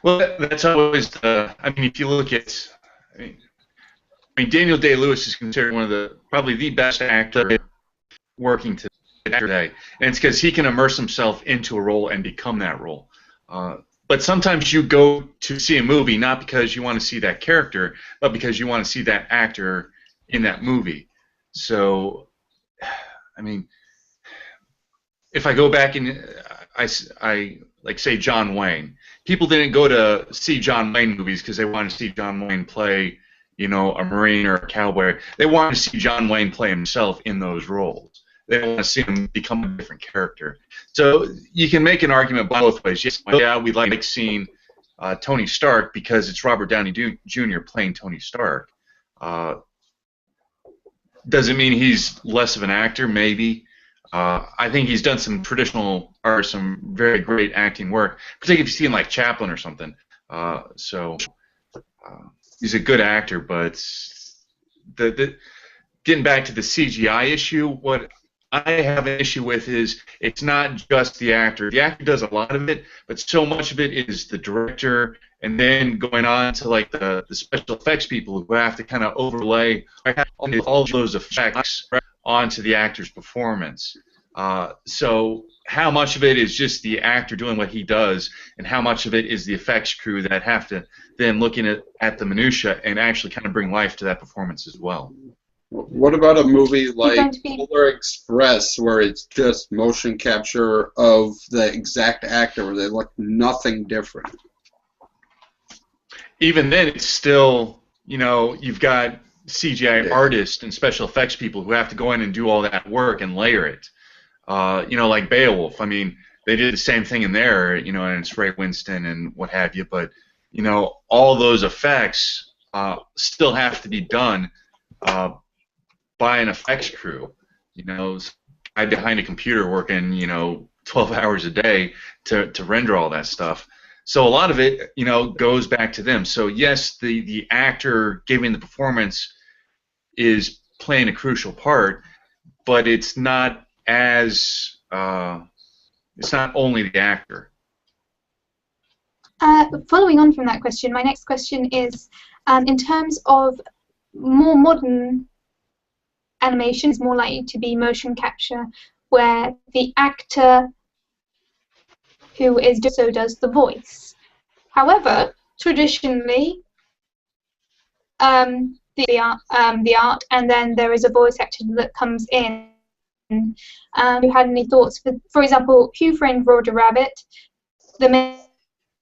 Well, that's always the. I mean, if you look at, I mean, Daniel Day-Lewis is considered one of probably the best actor working today, and it's because he can immerse himself into a role and become that role. But sometimes you go to see a movie not because you want to see that character, but because you want to see that actor in that movie. So, I mean, if I go back and I like say John Wayne, people didn't go to see John Wayne movies because they wanted to see John Wayne play, you know, a Marine or a cowboy. They wanted to see John Wayne play himself in those roles. They want to see him become a different character. So you can make an argument both ways. Yes, yeah, we like seeing Tony Stark because it's Robert Downey Jr. playing Tony Stark. Does it mean he's less of an actor? Maybe. I think he's done some traditional or some very great acting work, particularly if you see him like Chaplin or something. He's a good actor, but getting back to the CGI issue, what I have an issue with is it's not just the actor. The actor does a lot of it, but so much of it is the director, and then going on to like the special effects people who have to kind of overlay all those effects onto the actor's performance. So how much of it is just the actor doing what he does, and how much of it is the effects crew that have to then look at the minutia and actually kind of bring life to that performance as well. What about a movie like Polar Express, where it's just motion capture of the exact actor, where they look nothing different? Even then, it's still, you know, you've got CGI artists and special effects people who have to go in and do all that work and layer it. You know, like Beowulf. I mean, they did the same thing in there, you know, and it's Ray Winston and what have you. But, you know, all those effects still have to be done by an effects crew. You know, guy behind a computer working, you know, 12 hours a day to render all that stuff. So a lot of it, you know, goes back to them. So yes, the actor giving the performance is playing a crucial part, but it's not as it's not only the actor. Following on from that question, my next question is, in terms of more modern animation, is more likely to be motion capture, where the actor who is so does the voice. However, traditionally, the art, and then there is a voice actor that comes in. You had any thoughts? For example, Who Framed Roger Rabbit, the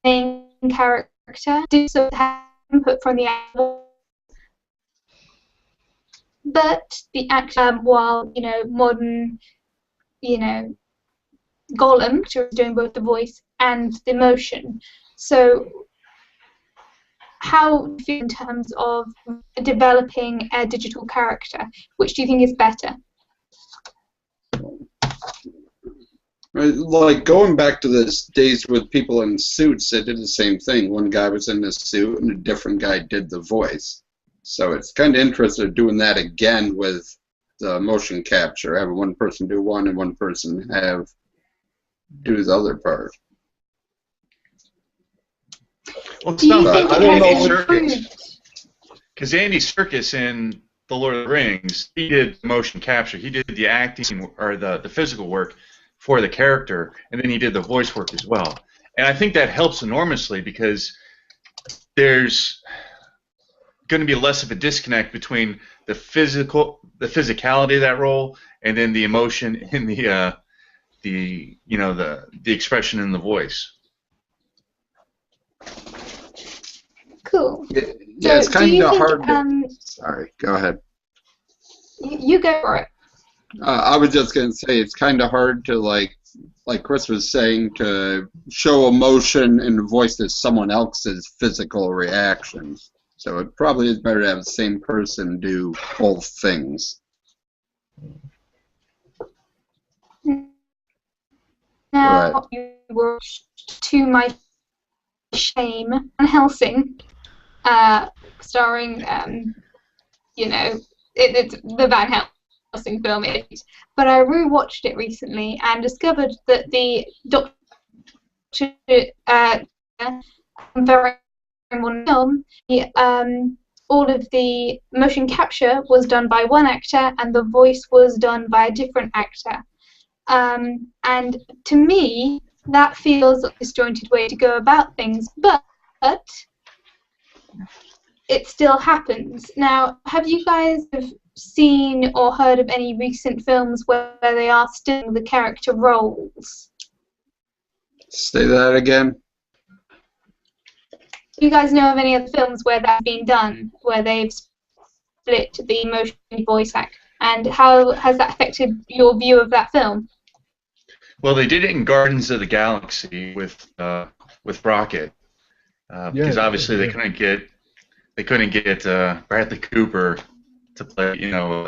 main character did so have input from the actor, but the actor, while you know modern, you know, Gollum is doing both the voice and the motion. So, how do you feel in terms of developing a digital character? Which do you think is better? Like going back to the days with people in suits, they did the same thing. One guy was in a suit and a different guy did the voice. So it's kind of interesting doing that again with the motion capture, having one person do one and one person do the other part. Well, it's not Andy Serkis, because Andy Serkis in The Lord of the Rings, he did motion capture. He did the acting or the physical work for the character, and then he did the voice work as well. And I think that helps enormously because there's going to be less of a disconnect between the physicality of that role and then the emotion in the expression in the voice. Cool. Yeah, it's kind of hard. Sorry, go ahead. You go for it. I was just going to say it's kind of hard to like Chris was saying, to show emotion and voice as someone else's physical reactions. So it probably is better to have the same person do both things. Now you watched, to my shame, Van Helsing, starring, you know, it's the Van Helsing film. But I rewatched it recently and discovered that the Doctor very one film, all of the motion capture was done by one actor and the voice was done by a different actor. And to me, that feels like a disjointed way to go about things, but it still happens. Now, have you guys seen or heard of any recent films where they are still the character roles? Say that again. Do you guys know of any other films where that's been done, where they've split the motion and voice act? And how has that affected your view of that film? Well, they did it in Guardians of the Galaxy with Rocket, because obviously they couldn't get Bradley Cooper to play, you know,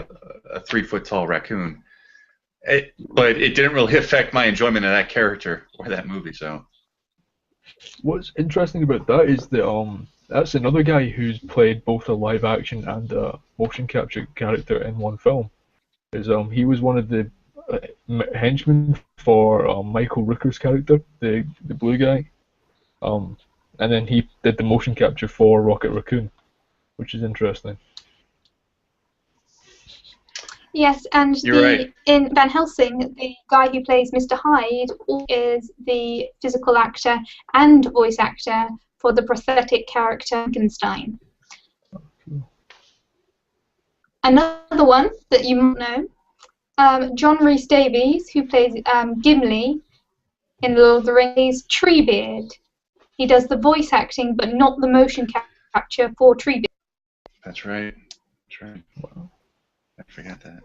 a 3-foot-tall raccoon. But it didn't really affect my enjoyment of that character or that movie. So. What's interesting about that is that that's another guy who's played both a live action and a motion capture character in one film. He was one of the henchmen for Michael Rooker's character, the blue guy, and then he did the motion capture for Rocket Raccoon, which is interesting. Yes, and right. In Van Helsing, the guy who plays Mr. Hyde is the physical actor and voice actor for the prosthetic character Frankenstein. Another one that you might know, John Rhys Davies, who plays Gimli in Lord of the Rings, Treebeard. He does the voice acting, but not the motion capture for Treebeard. That's right. That's right. Wow. I forgot that.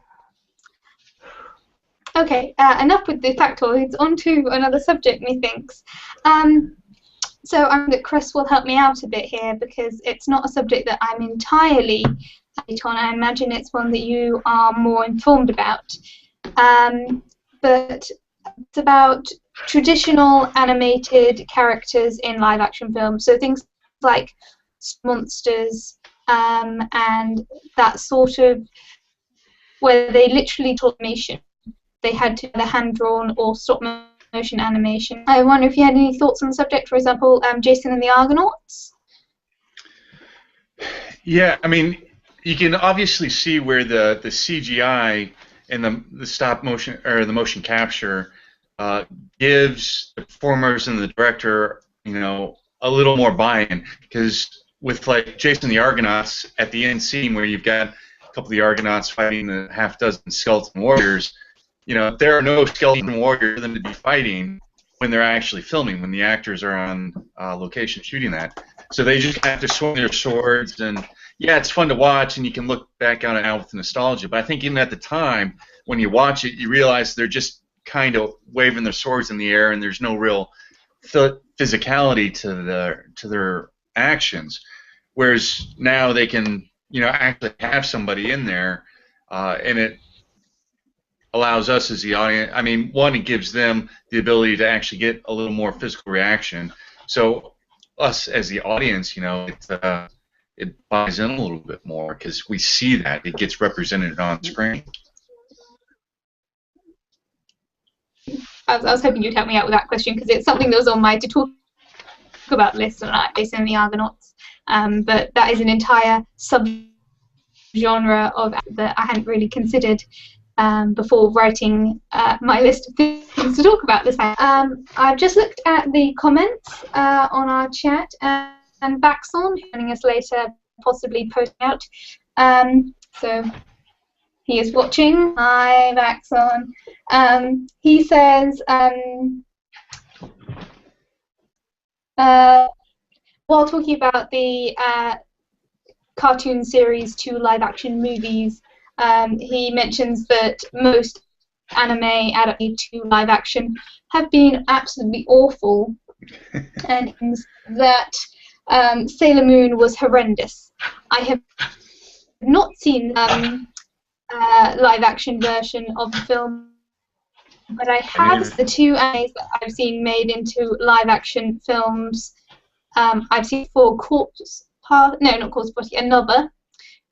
Okay, enough with the factoids. On to another subject, methinks. So I think that Chris will help me out a bit here because it's not a subject that I'm entirely on. I imagine it's one that you are more informed about. But it's about traditional animated characters in live-action films. So things like monsters and that sort of where they literally taught animation. They had to the hand-drawn or stop-motion animation. I wonder if you had any thoughts on the subject. For example, Jason and the Argonauts. Yeah, I mean, you can obviously see where the CGI and the stop motion or the motion capture gives the performers and the director, you know, a little more buy-in. Because with like Jason and the Argonauts at the end scene where you've got a couple of the Argonauts fighting the half-dozen skeleton warriors, you know, there are no skeleton warriors for them to be fighting when they're actually filming, when the actors are on location shooting that. So they just have to swing their swords, and yeah, it's fun to watch, and you can look back on it now with nostalgia. But I think even at the time, when you watch it, you realize they're just kind of waving their swords in the air, and there's no real physicality to their actions. Whereas now they can, you know, actually have somebody in there, and it allows us as the audience. I mean, one, it gives them the ability to actually get a little more physical reaction. So us as the audience, you know, it buys in a little bit more because we see that it gets represented on screen. I was hoping you'd help me out with that question because it's something that was on my to talk about list tonight, Jason and the Argonauts. But that is an entire sub-genre of that I hadn't really considered before writing my list of things to talk about this time. I've just looked at the comments on our chat, and Baxon, joining us later, possibly posting out. So he is watching. Hi, Baxon. He says, while talking about the cartoon series to live-action movies, he mentions that most anime adapted to live-action have been absolutely awful, and that Sailor Moon was horrendous. I have not seen live-action version of the film, but I have the two animes that I've seen made into live-action films. I've seen for Corpse Party, no, not Corpse Party, Another,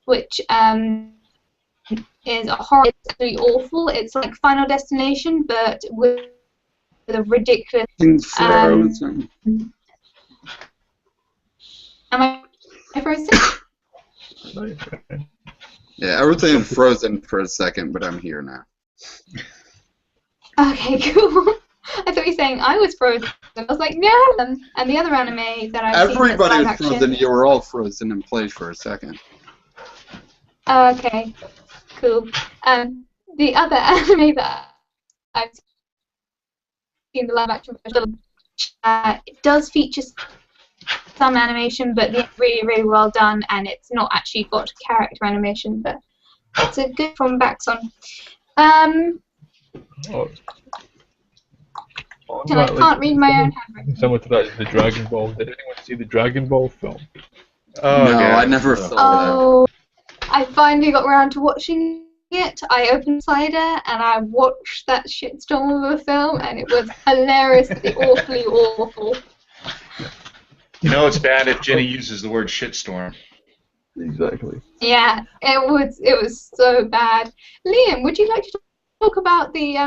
which is a horror. It's absolutely awful. It's like Final Destination, but with a ridiculous. Am I frozen? Yeah, everything frozen for a second, but I'm here now. Okay, cool. I thought you were saying I was frozen. I was like, no. And the other anime that I've seen that's Everybody live was action. frozen. You were all frozen in place for a second. Okay, cool. The other anime that I've seen the live action version, it does feature some animation, but they're really, really well done, and it's not actually got character animation, but it's a good from Baxon. I can't read my own handwriting. Similar to that is the Dragon Ball. Did anyone see the Dragon Ball film? Oh, no, yeah. I never saw that. Oh, I finally got around to watching it. I opened Cider and I watched that shitstorm of a film, and it was hilariously, awfully awful. You know it's bad if Jenny uses the word shitstorm. Exactly. Yeah, it was so bad. Liam, would you like to talk about the I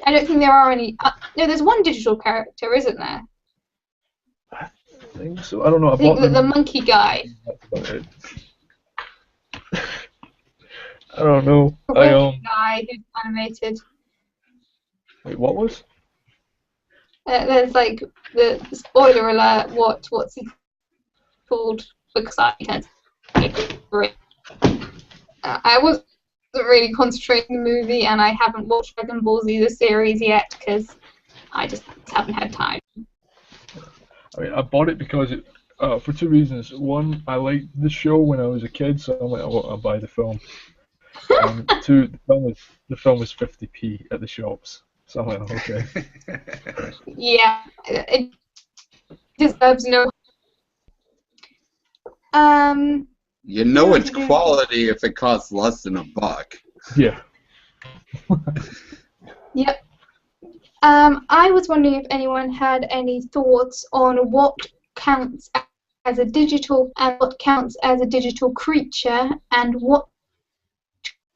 don't think there are any. No, there's one digital character, isn't there? I think so. I don't know. I think the monkey guy. That's about it. I don't know. The monkey guy who's animated. Wait, what was? There's like the spoiler alert. What's he called? Because I can't. I wasn't really concentrating on the movie, and I haven't watched Dragon Ball Z the series yet because I just haven't had time. I mean, I bought it because it, for two reasons. One, I liked the show when I was a kid, so I'm like, I'll buy the film. And two, the film was 50p at the shops, so I'm like, okay. Yeah, it deserves no. You know it's quality if it costs less than $1. Yeah. Yep. I was wondering if anyone had any thoughts on what counts as a digital and what counts as a digital creature, and what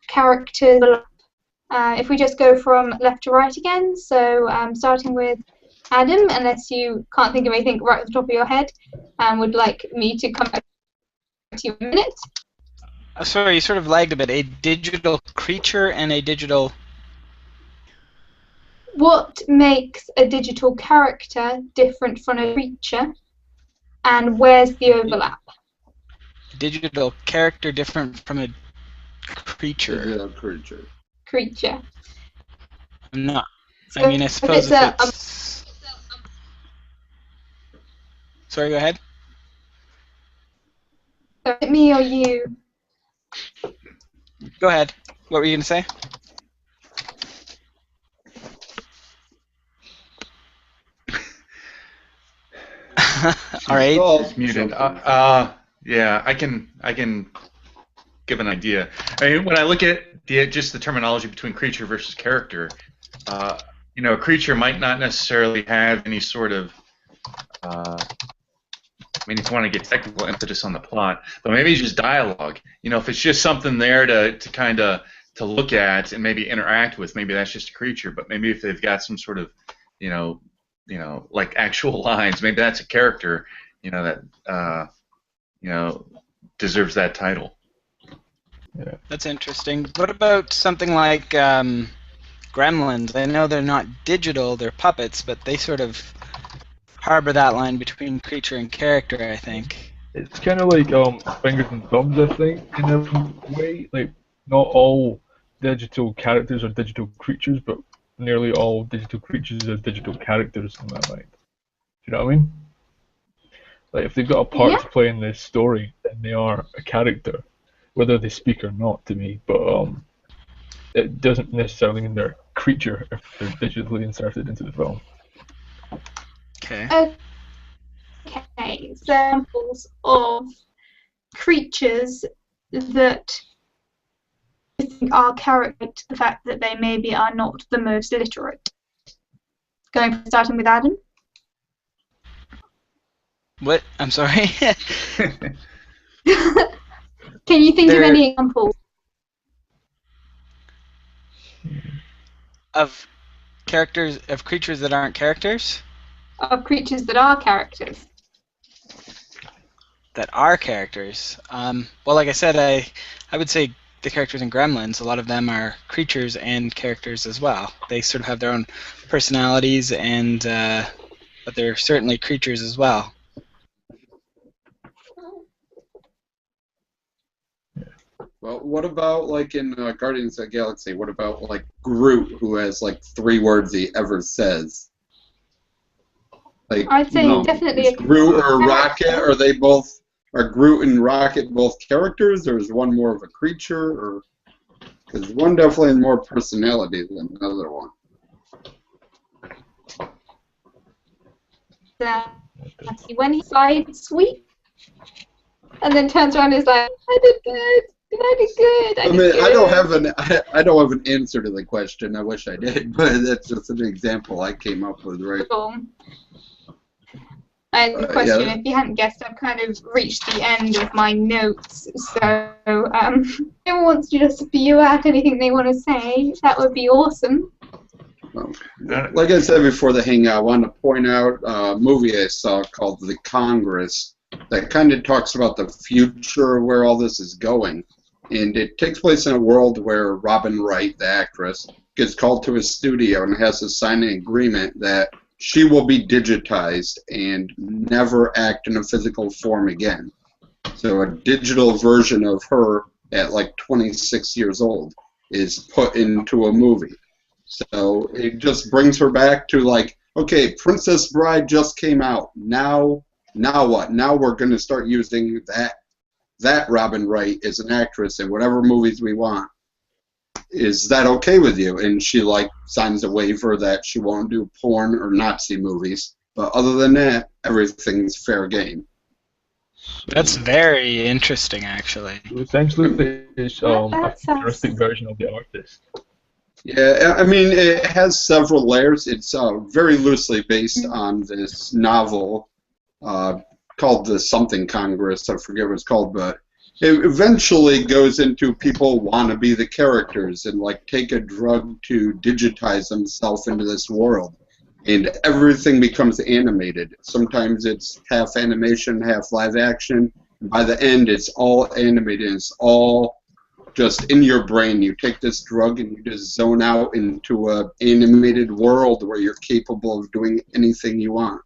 characters. If we just go from left to right again, so starting with Adam, unless you can't think of anything right at the top of your head, and would like me to come back to you in a minute. Sorry, you sort of lagged a bit. A digital creature and a digital... What makes a digital character different from a creature, and where's the overlap? Digital character different from a creature. Digital creature. Creature. I'm not. So I mean, I suppose if it's... Sorry, go ahead. So is it me or you? Go ahead. What were you going to say? All right. It's muted. Yeah, I can give an idea. I mean, when I look at just the terminology between creature versus character, you know, a creature might not necessarily have any sort of, I mean, if you want to get technical, impetus on the plot, but maybe it's just dialogue. You know, if it's just something there to kind of to look at and maybe interact with, maybe that's just a creature. But maybe if they've got some sort of, you know, like actual lines, maybe that's a character. You know, that you know, deserves that title. Yeah. That's interesting. What about something like Gremlins? I know they're not digital; they're puppets, but they sort of harbor that line between creature and character, I think. It's kind of like fingers and thumbs, I think, in a way. Like, not all digital characters are digital creatures, but nearly all digital creatures are digital characters in my mind. Do you know what I mean? Like, if they've got a part to play in this story, then they are a character, whether they speak or not to me. But it doesn't necessarily mean they're a creature if they're digitally inserted into the film. Okay, examples of creatures that you think are character to the fact that they maybe are not the most literate. Starting with Adam. What? I'm sorry. Can you think of any examples? Of characters, of creatures that aren't characters? Of creatures that are characters. that are characters. Well, like I said, I would say the characters in Gremlins, a lot of them are creatures and characters as well. They sort of have their own personalities, and but they're certainly creatures as well. Well, what about like in Guardians of the Galaxy? What about like Groot, who has like 3 words he ever says? Like, I'd say definitely is Groot or Rocket? Are Groot and Rocket both characters, or is one more of a creature? Or because one definitely has more personality than the other one. When he side sweep and then turns around and is like, I did good. I did good. I mean, I don't have an answer to the question. I wish I did, but that's just an example I came up with, right? And the question, if you hadn't guessed, I've kind of reached the end of my notes. So, if anyone wants to just spew out anything they want to say, that would be awesome. Like I said before the hangout, I want to point out a movie I saw called The Congress that kind of talks about the future of where all this is going. And it takes place in a world where Robin Wright, the actress, gets called to a studio and has to sign an agreement that she will be digitized and never act in a physical form again. So a digital version of her at like 26 years old is put into a movie. So it just brings her back to like, okay, Princess Bride just came out. Now what? Now we're going to start using that Robin Wright as an actress in whatever movies we want. Is that okay with you? And she like signs a waiver that she won't do porn or Nazi movies. But other than that, everything's fair game. That's very interesting, actually. So essentially, it's a futuristic version of The Artist. Yeah, I mean, it has several layers. It's very loosely based on this novel called The Something Congress. I forget what it's called, but it eventually goes into people want to be the characters and like take a drug to digitize themselves into this world. And everything becomes animated. Sometimes it's half animation, half live action. By the end, it's all animated. It's all just in your brain. You take this drug and you just zone out into an animated world where you're capable of doing anything you want.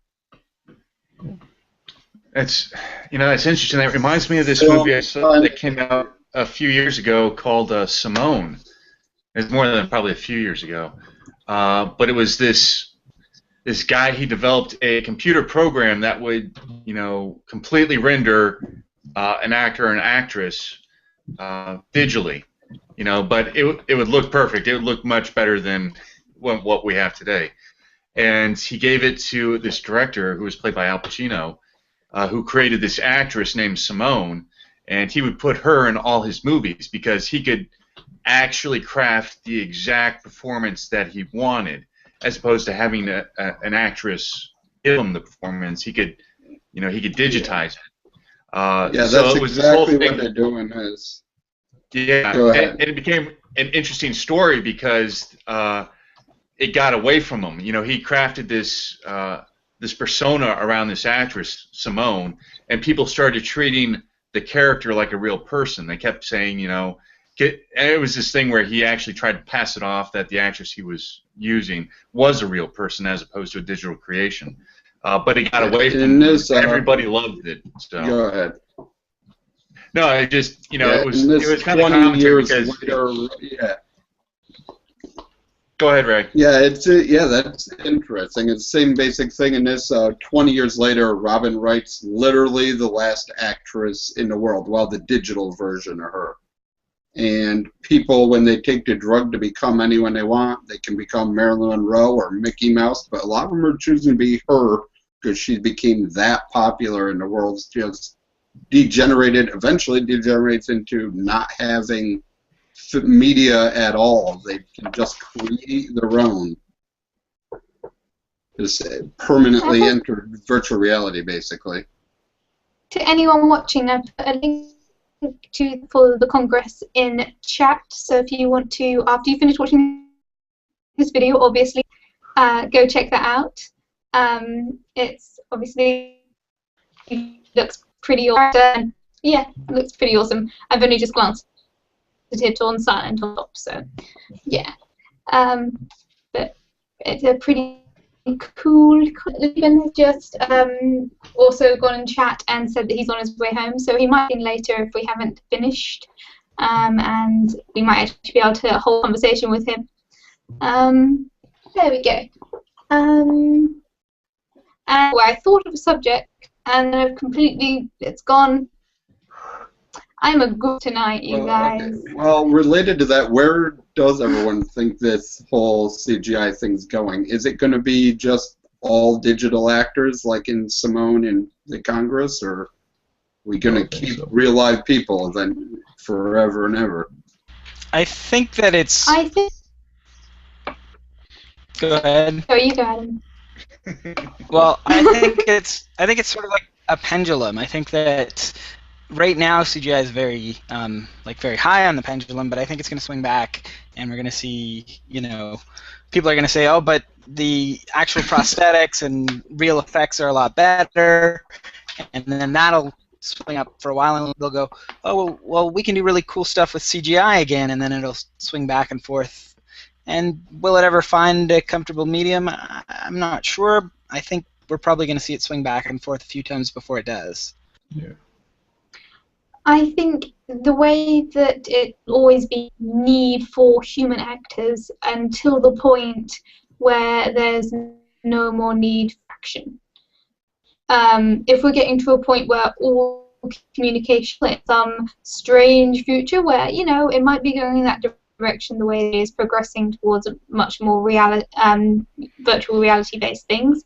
It's interesting. That reminds me of this movie I saw that came out a few years ago called Simone. It's more than probably a few years ago, but it was this guy. He developed a computer program that would, completely render an actor or an actress digitally, but it would look perfect. It would look much better than what we have today. And he gave it to this director who was played by Al Pacino, who created this actress named Simone, and he would put her in all his movies because he could actually craft the exact performance that he wanted, as opposed to having an actress give him the performance. He could digitize it. That's so it was exactly what they're doing. And it became an interesting story because it got away from him. He crafted this persona around this actress, Simone, and people started treating the character like a real person. They kept saying, and it was this thing where he actually tried to pass it off that the actress he was using was a real person as opposed to a digital creation. But it got away from him. Everybody loved it. So. Go ahead. No, it just, it was kind of commentary because... Yeah. Go ahead, Ray. Yeah, that's interesting. It's the same basic thing in this. 20 years later, Robin Wright's literally the last actress in the world, well, the digital version of her. And people, when they take the drug to become anyone they want, they can become Marilyn Monroe or Mickey Mouse, but a lot of them are choosing to be her because she became that popular and the world's just eventually degenerates into not having media at all. They can just create their own. Just permanently enter virtual reality, basically. To anyone watching, I've put a link for the Congress in chat, so if you want to, after you finish watching this video, obviously, go check that out. It's obviously looks pretty awesome. And yeah, it looks pretty awesome. I've only just glanced at it on Silent on top, so yeah. But it's a pretty cool. Ruben has just also gone in chat and said that he's on his way home, so he might be in later if we haven't finished, and we might actually be able to hold a conversation with him. There we go. And where I thought of a subject and then it's gone. I'm a good tonight, you guys. Okay. Well, related to that, where does everyone think this whole CGI thing's going? Is it going to be just all digital actors like in Simone and the Congress, or are we going to keep real live people then forever and ever? I think that it's. I think. Go ahead. Oh, you got him. Well, I think it's sort of like a pendulum. I think that right now CGI is very very high on the pendulum, but I think it's going to swing back, and we're going to see, people are going to say, oh, but the actual prosthetics and real effects are a lot better, and then that'll swing up for a while, and they'll go, oh, well, we can do really cool stuff with CGI again, and then it'll swing back and forth. And will it ever find a comfortable medium? I'm not sure. I think we're probably going to see it swing back and forth a few times before it does. Yeah. I think the way that it will always be need for human actors until the point where there's no more need for action. If we're getting to a point where all communication in some strange future where, it might be going in that direction, the way it is progressing towards a much more virtual reality-based things.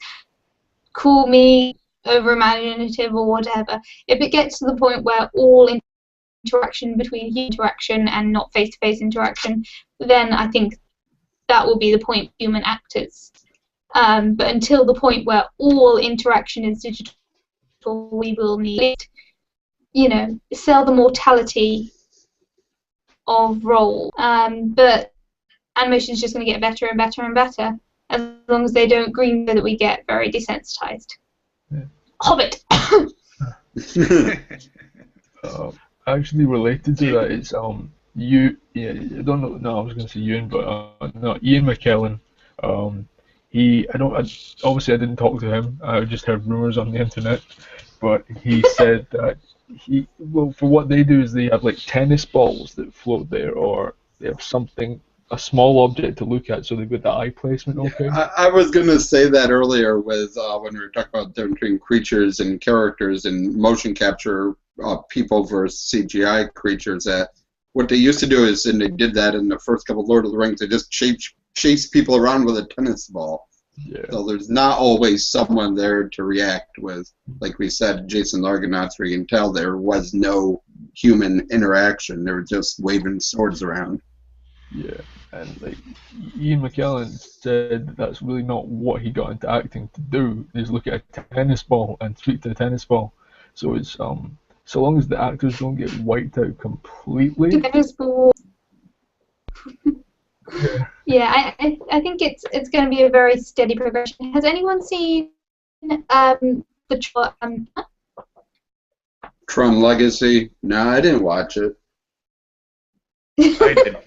Call me over-imaginative or whatever. If it gets to the point where all interaction between human interaction and not face-to-face interaction, then I think that will be the point for human actors. But until the point where all interaction is digital, we will need, sell the mortality of role. But animation is just going to get better and better and better as long as they don't green that we get very desensitized. Yeah. Hobbit. Actually, related to that, it's I don't know. No, I was going to say Ewan, but no, Ian McKellen. Obviously I didn't talk to him. I just heard rumors on the internet, but he said that for what they do is they have like tennis balls that float there, or they have a small object to look at, so they've got the eye placement. Okay. I was gonna say that earlier with when we were talking about difference between creatures and characters and motion capture people versus CGI creatures. That what they used to do is, and they did that in the first couple of Lord of the Rings, they just chase people around with a tennis ball. Yeah. So there's not always someone there to react with. Like we said, Jason Argonauts, where you can tell there was no human interaction. They were just waving swords around. Yeah, and like Ian McKellen said, that's really not what he got into acting to do. Is look at a tennis ball and speak to a tennis ball. So it's so long as the actors don't get wiped out completely. Tennis ball. Yeah. Yeah, I think it's going to be a very steady progression. Has anyone seen Tron Legacy? No, I didn't watch it. I did.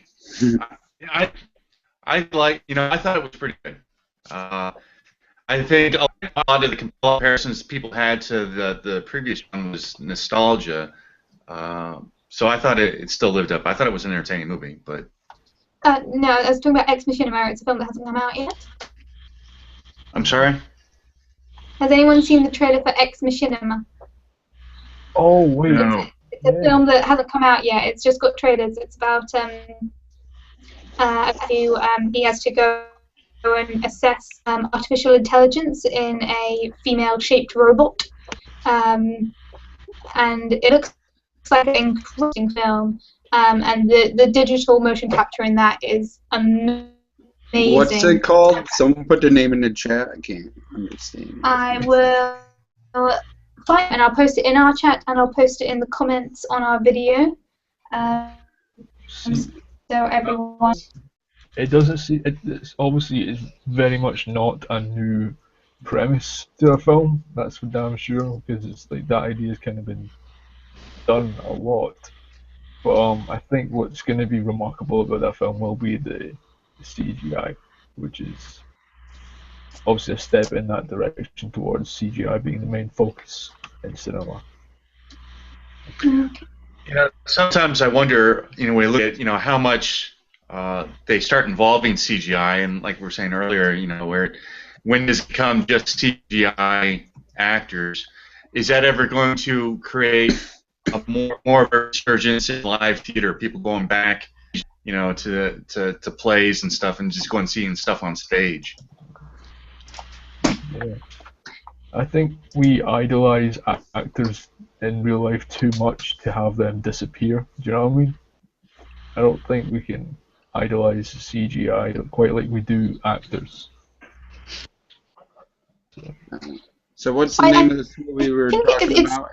I thought it was pretty good. I think a lot of the comparisons people had to the previous one was nostalgia. So I thought it still lived up. I thought it was an entertaining movie, but. No, I was talking about Ex Machinima. It's a film that hasn't come out yet. I'm sorry? Has anyone seen the trailer for Ex Machinima? Oh, wait. No. It's a film that hasn't come out yet. It's just got trailers. It's about he has to go and assess artificial intelligence in a female-shaped robot. And it looks like an interesting film. And the digital motion capture in that is amazing. What's it called? Someone put the name in the chat. I can't understand. I will find it and I'll post it in our chat and I'll post it in the comments on our video. So everyone. It doesn't see. It's obviously it's very much not a new premise to a film. That's for damn sure, because it's like that idea has kind of been done a lot. But I think what's going to be remarkable about that film will be the CGI, which is obviously a step in that direction towards CGI being the main focus in cinema. Sometimes I wonder, when we look at, how much they start involving CGI, and like we were saying earlier, when does it become just CGI actors? Is that ever going to create a more of a resurgence in live theater? People going back, to plays and stuff, and just going and seeing stuff on stage. Yeah. I think we idolize actors in real life too much to have them disappear. Do you know what I mean? I don't think we can idolize CGI quite like we do actors. So what's the name of this movie we were talking about?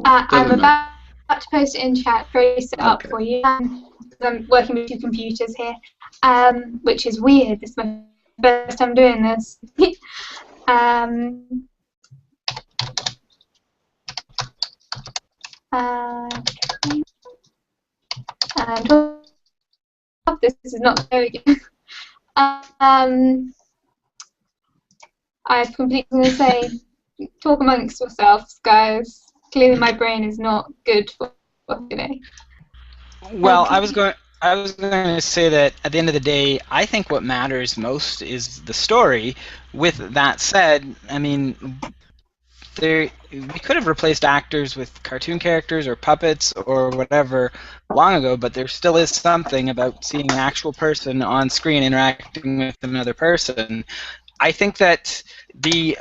I'm about to post it in chat, trace it up for you. I'm working with 2 computers here, which is weird. This is my first time doing this. This is not there again. I'm completely going to say, talk amongst yourselves, guys. Clearly, my brain is not good for today. Well, I was going to say that at the end of the day, I think what matters most is the story. With that said, I mean, we could have replaced actors with cartoon characters or puppets or whatever long ago, but there still is something about seeing an actual person on screen interacting with another person. I think that the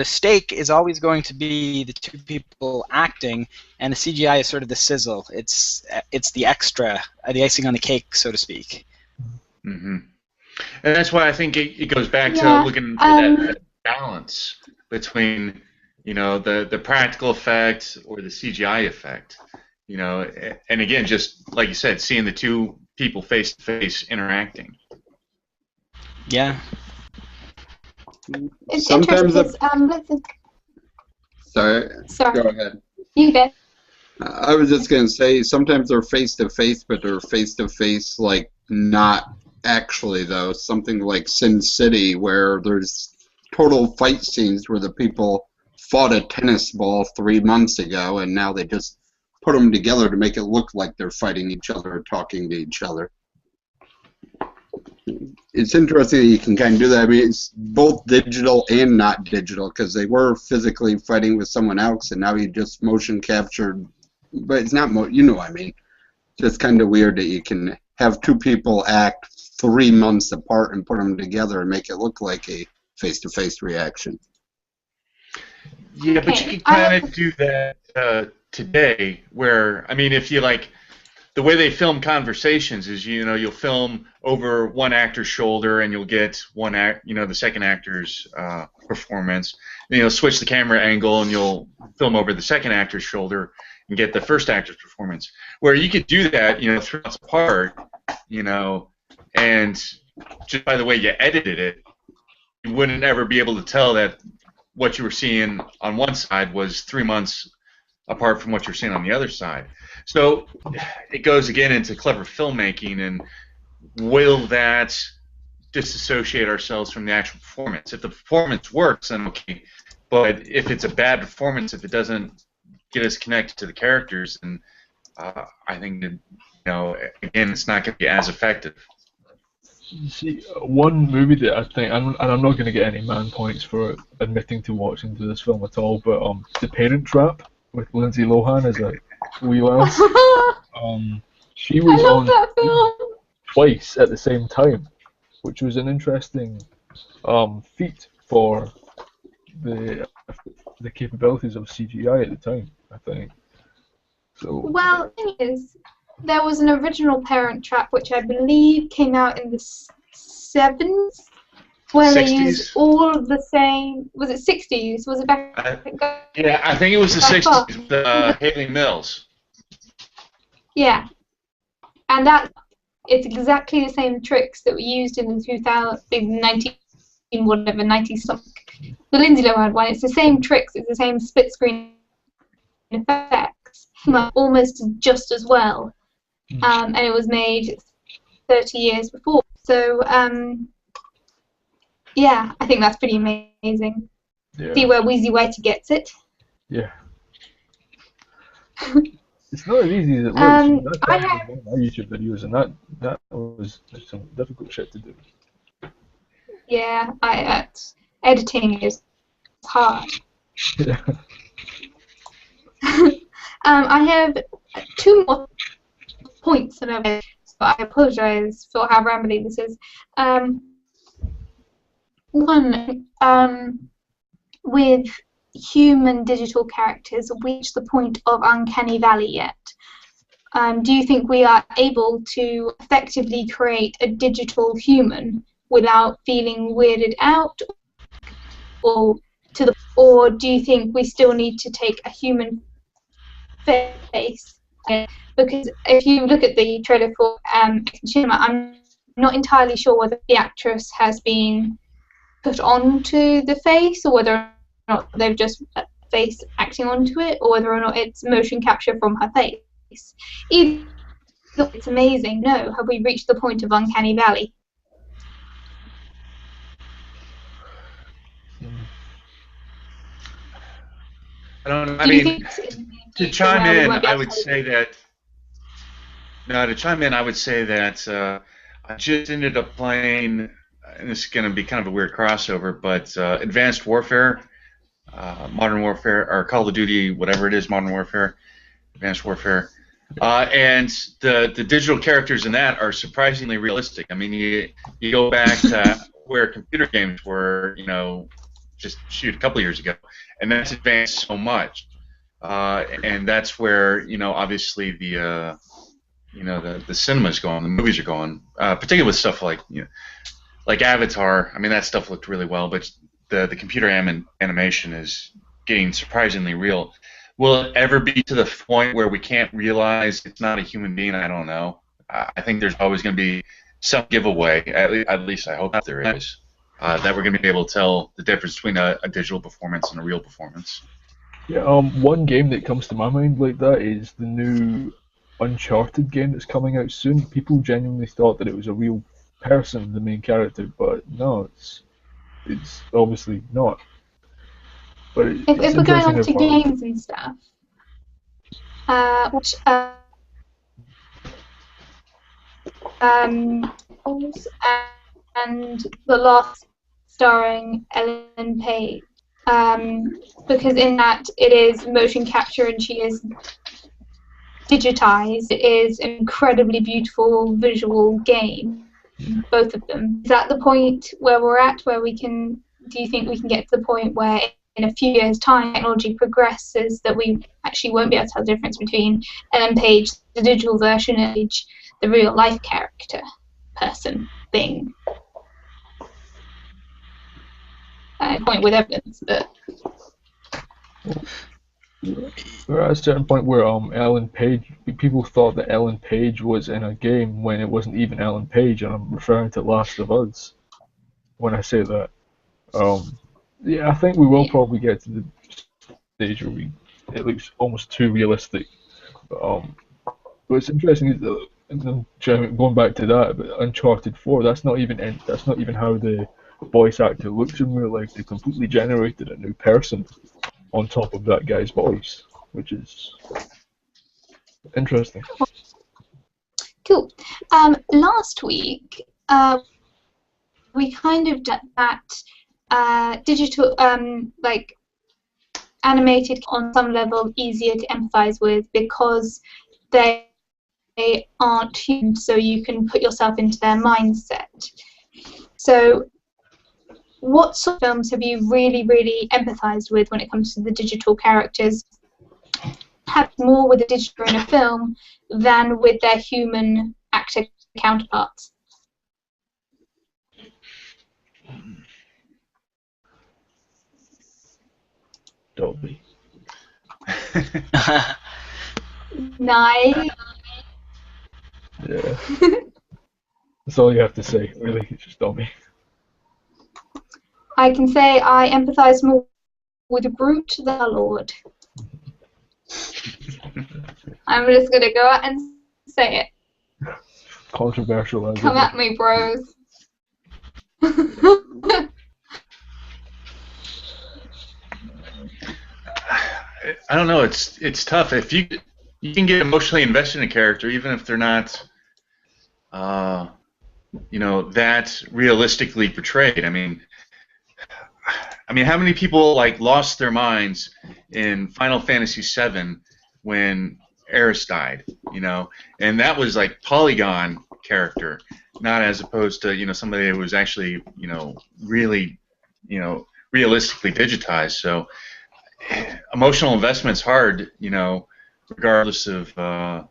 stake is always going to be the 2 people acting, and the CGI is sort of the sizzle. It's the extra, the icing on the cake, so to speak. Mm-hmm. And that's why I think it goes back to looking for that balance between, the practical effect or the CGI effect. And again, just like you said, seeing the 2 people face to face interacting. Yeah. It's Sometimes interesting. Sorry. Go ahead. You go. I was just going to say, sometimes they're face-to-face, but they're face-to-face, like, not actually, though. Something like Sin City, where there's total fight scenes where the people fought a tennis ball 3 months ago, and now they just put them together to make it look like they're fighting each other or talking to each other. It's interesting that you can kind of do that. I mean, it's both digital and not digital, because they were physically fighting with someone else, and now you just motion captured. But it's not, you know what I mean. It's just kind of weird that you can have 2 people act 3 months apart and put them together and make it look like a face-to-face reaction. Yeah, but you can kind of do that today, where, I mean, if you the way they film conversations is, you'll film over one actor's shoulder and you'll get the second actor's performance. Then you'll switch the camera angle and you'll film over the second actor's shoulder and get the first actor's performance. Where you could do that, 3 months apart, and just by the way you edited it, you wouldn't ever be able to tell that what you were seeing on one side was 3 months apart from what you're seeing on the other side. So it goes again into clever filmmaking, and will that disassociate ourselves from the actual performance? If the performance works, then okay. But if it's a bad performance, if it doesn't get us connected to the characters, then I think that, again, it's not going to be as effective. You see, one movie that I think, and I'm not going to get any man points for admitting to watching this film at all, but The Parent Trap with Lindsay Lohan as a wee lass. She was on that film. twice at the same time, which was an interesting feat for the capabilities of CGI at the time, I think. So. Well, the thing is, there was an original Parent Trap, which I believe came out in the 70s, where 60s? they used all of the same. Was it 60s? Was it back? Yeah, I think it was the 60s with Haley Mills. Yeah, and it's exactly the same tricks that were used in the 90 something the Lindsay Lohan one. It's the same tricks. It's the same split screen effects, but almost just as well. And it was made 30 years before. So yeah, I think that's pretty amazing. Yeah. See where Wheezy Whitey gets it. Yeah. It's not as easy as it looks. I That's have. one of my YouTube videos, and that was some difficult shit to do. Yeah, editing is hard. Yeah. I have 2 more points that I've made, so I apologise for how rambly this is. One, with human digital characters, reach the point of Uncanny Valley yet? Do you think we are able to effectively create a digital human without feeling weirded out, or do you think we still need to take a human face? Because if you look at the trailer for Cinema, I'm not entirely sure whether the actress has been put onto the face, or whether or not they've just face acting onto it, or whether or not it's motion capture from her face. Either it's amazing. No, have we reached the point of Uncanny Valley? I don't know. I mean, to chime in, I would say that. No, to chime in, I would say that I just ended up playing, and this is going to be kind of a weird crossover, but Advanced Warfare, Modern Warfare, or Call of Duty, whatever it is, Modern Warfare, Advanced Warfare, and the digital characters in that are surprisingly realistic. I mean, you go back to where computer games were, just shoot a couple of years ago, and that's advanced so much, and that's where obviously the cinema's going, the movies are going, particularly with stuff like like Avatar. I mean, that stuff looked really well, but the computer animation is getting surprisingly real. Will it ever be to the point where we can't realize it's not a human being? I don't know. I think there's always going to be some giveaway. At least I hope there is. That we're going to be able to tell the difference between a digital performance and a real performance. Yeah. One game that comes to my mind like that is the new Uncharted game that's coming out soon. People genuinely thought that it was a real person, the main character, but no, it's obviously not. But if we're going on to games and stuff, which and The Lost, starring Ellen Page, because in that it is motion capture and she is digitized. It is an incredibly beautiful visual game, both of them. Is that the point where we're at, where we can, do you think we can get to the point where in a few years' time technology progresses that we actually won't be able to tell the difference between Ellen Page, the digital version, and the real life character, person, thing? Point with evidence, but we're at a certain point where Ellen Page, people thought that Ellen Page was in a game when it wasn't even Ellen Page, and I'm referring to Last of Us when I say that. Yeah, I think we will probably get to the stage where it looks almost too realistic. But it's interesting is that, going back to that, but Uncharted 4, that's not even how the voice actor looks in real life. They completely generated a new person on top of that guy's voice, which is interesting. Cool. Last week, we kind of did that digital, like animated on some level easier to empathize with because they aren't human, so you can put yourself into their mindset. So what sort of films have you really, really empathized with when it comes to the digital characters? Perhaps more with the digital in a film than with their human actor counterparts? Dolby. Nice. Yeah. That's all you have to say, really. It's just Dolby. I can say I empathise more with Groot than our Lord. I'm just going to go out and say it. Controversial. As Come at me, bros. I don't know. It's tough. If you can get emotionally invested in a character, even if they're not, that realistically portrayed. I mean, how many people like lost their minds in Final Fantasy VII when Aerith died? And that was like polygon character, not as opposed to somebody who was actually really realistically digitized. So emotional investment's hard, regardless of how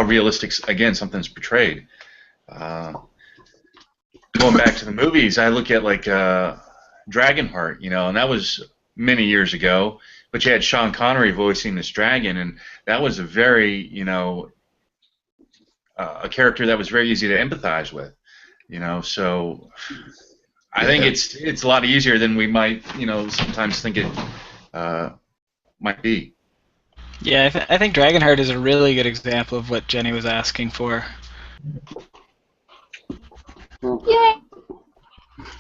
realistic something's portrayed. Going back to the movies, I look at like Dragonheart, and that was many years ago, but you had Sean Connery voicing this dragon, and that was a very a character that was very easy to empathize with, so I think it's a lot easier than we might sometimes think it might be. Yeah, I think Dragonheart is a really good example of what Jenny was asking for. Yay!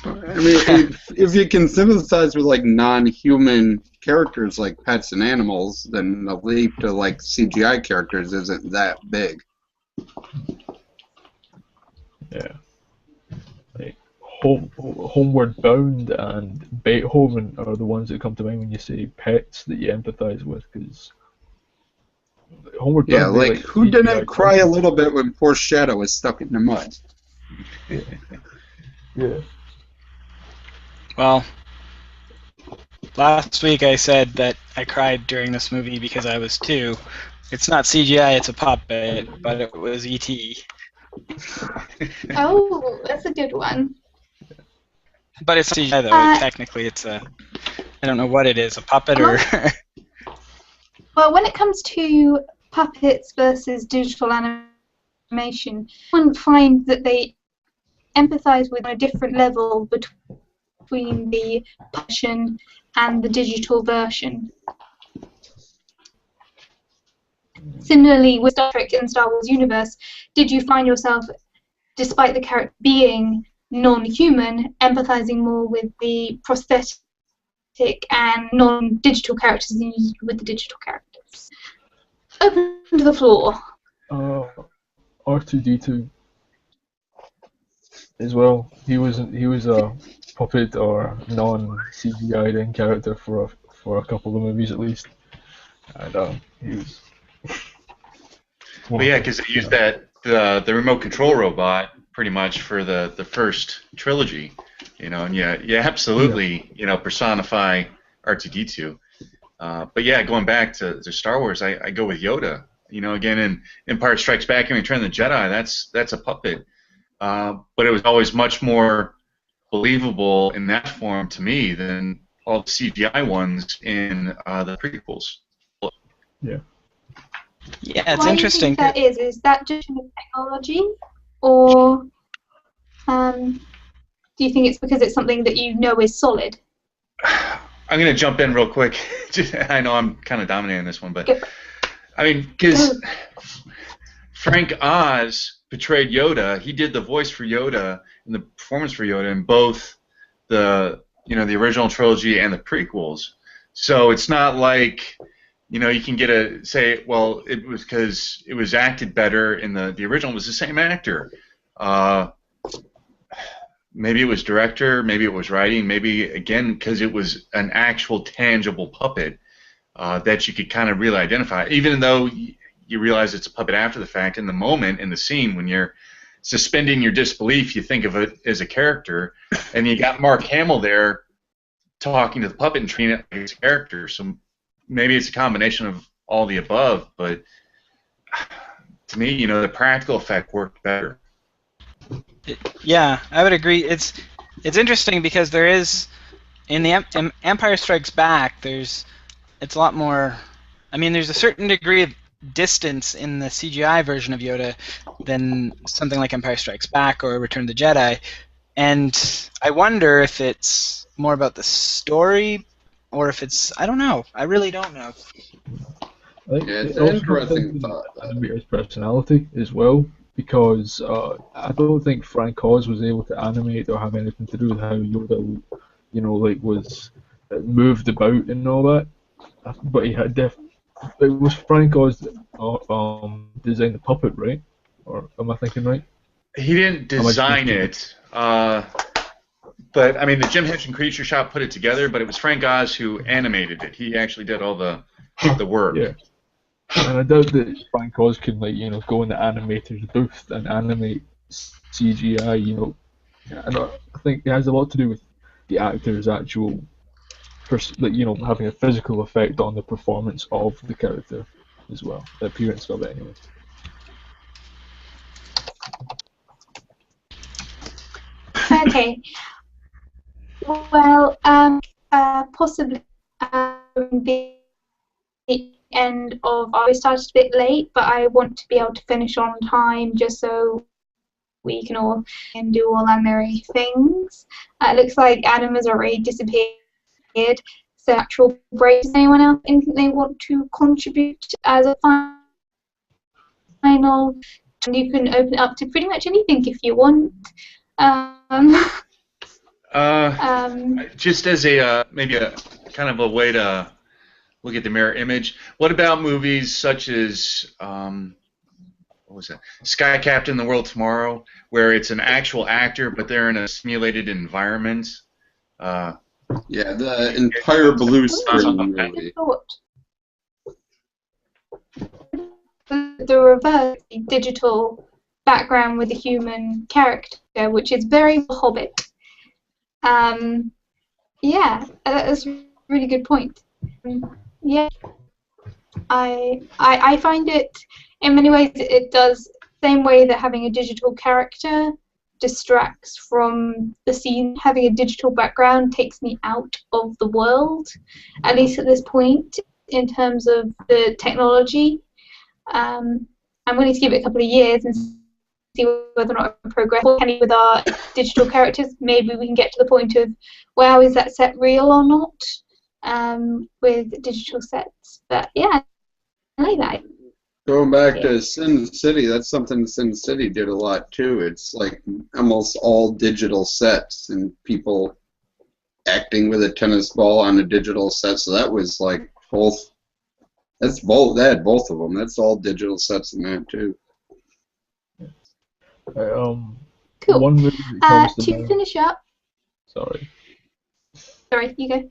I mean, if you can sympathize with like non-human characters like pets and animals, then the leap to like CGI characters isn't that big. Yeah. Like Homeward Bound and Beethoven are the ones that come to mind when you say pets that you empathize with, because Homeward Bound. Yeah, like who didn't cry a little bit when poor Shadow was stuck in the mud? Yeah. Well, last week I said that I cried during this movie because I was 2. It's not CGI, it's a puppet, but it was E.T. Oh, that's a good one. But it's CGI though. Technically, it's I don't know what it is, a puppet or. Well, when it comes to puppets versus digital animation, one finds that they empathize with on a different level between the passion and the digital version. Similarly, with Star Trek and Star Wars universe, did you find yourself, despite the character being non-human, empathizing more with the prosthetic and non-digital characters than you did with the digital characters? Open to the floor. R2-D2 as well. He was a puppet or non-CGI'd in character for a couple of movies at least, and he was. Well, yeah, because they used the remote control robot pretty much for the first trilogy, and you absolutely personify R2-D2. But yeah, going back to Star Wars, I go with Yoda. Again in Empire Strikes Back and Return of the Jedi, that's a puppet. But it was always much more believable in that form to me than all the CGI ones in the prequels. Yeah. Yeah, it's Why interesting. Do you think that is that just technology, or do you think it's because it's something that you know is solid? I'm going to jump in real quick. I know I'm kind of dominating this one, but because Frank Oz portrayed Yoda, he did the voice for Yoda and the performance for Yoda in both the the original trilogy and the prequels. So it's not like you can say, well, it was because it was acted better in the original. It was the same actor. Maybe it was director, maybe it was writing, maybe again because it was an actual tangible puppet that you could kind of really identify, even though you realize it's a puppet after the fact. In the moment, in the scene, when you're suspending your disbelief, you think of it as a character, and you got Mark Hamill there talking to the puppet and treating it like it's a character. So maybe it's a combination of all the above, but to me, the practical effect worked better. Yeah, I would agree. It's interesting because there is in the Empire Strikes Back. It's a lot more. There's a certain degree of distance in the CGI version of Yoda than something like Empire Strikes Back or Return of the Jedi. And I wonder if it's more about the story, or if it's, I don't know. I really don't know. I think Yeah, it's it an also interesting depends on thought. the animator's personality as well, because I don't think Frank Oz was able to animate or have anything to do with how Yoda, like was moved about and all that. But he had it was Frank Oz that designed the puppet, right? Or am I thinking right? He didn't design it, but I mean the Jim Henson Creature Shop put it together. But it was Frank Oz who animated it. He actually did all the work. Yeah. And I doubt that Frank Oz can go in the animator's booth and animate CGI. And I think it has a lot to do with the actor's actual, having a physical effect on the performance of the character as well, the appearance of it anyway. Okay. Well, possibly the end of. I started a bit late, but I want to be able to finish on time, just so we can all do all our merry things. It looks like Adam has already disappeared. So, actual break. Does anyone else anything they want to contribute as a final? You can open it up to pretty much anything if you want. Just as maybe a kind of a way to look at the mirror image. What about movies such as what was that? Sky Captain: The World Tomorrow, where it's an actual actor but they're in a simulated environment. Yeah, the entire blue screen movie. The reverse digital background with a human character, which is very Hobbit. Yeah, that's a really good point. Yeah, I find it, in many ways, it does the same way that having a digital character distracts from the scene. Having a digital background takes me out of the world, at least at this point, in terms of the technology. I'm going to give it a couple of years and see whether or not I progress with our digital characters. Maybe we can get to the point of, wow, is that set real or not, with digital sets. But yeah, I like that. Going back to Sin City, that's something Sin City did a lot too. It's like almost all digital sets and people acting with a tennis ball on a digital set. So that was like both. That's both. They had both of them. That's all digital sets in that too. Cool. One movie that comes to mind. Finish up. Sorry, you go.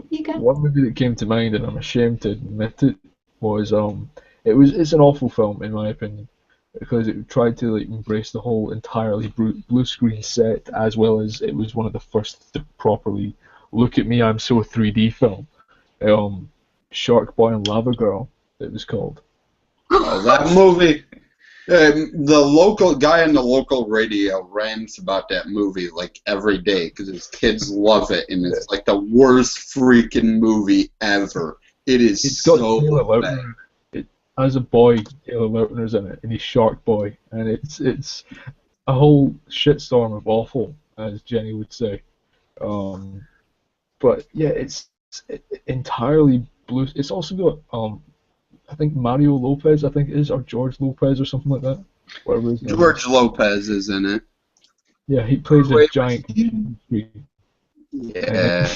You go. One movie that came to mind, and I'm ashamed to admit it, was it's an awful film in my opinion, because it tried to embrace the whole entirely blue screen set, as well as it was one of the first to properly look at me, I'm so 3D film. Shark Boy and Lava Girl, it was called. That movie. The local guy on the local radio rants about that movie like every day because his kids love it, and it's like the worst freaking movie ever. It is It's got so Taylor bad. Lautner. As a boy, Taylor Lautner's in it, and he's Shark Boy, and it's a whole shitstorm of awful, as Jenny would say. But yeah, it's entirely blue. It's also got I think Mario Lopez, I think it is, or George Lopez or something like that. Whatever his name is. George Lopez is in it. Yeah, he plays a giant tree. Yeah.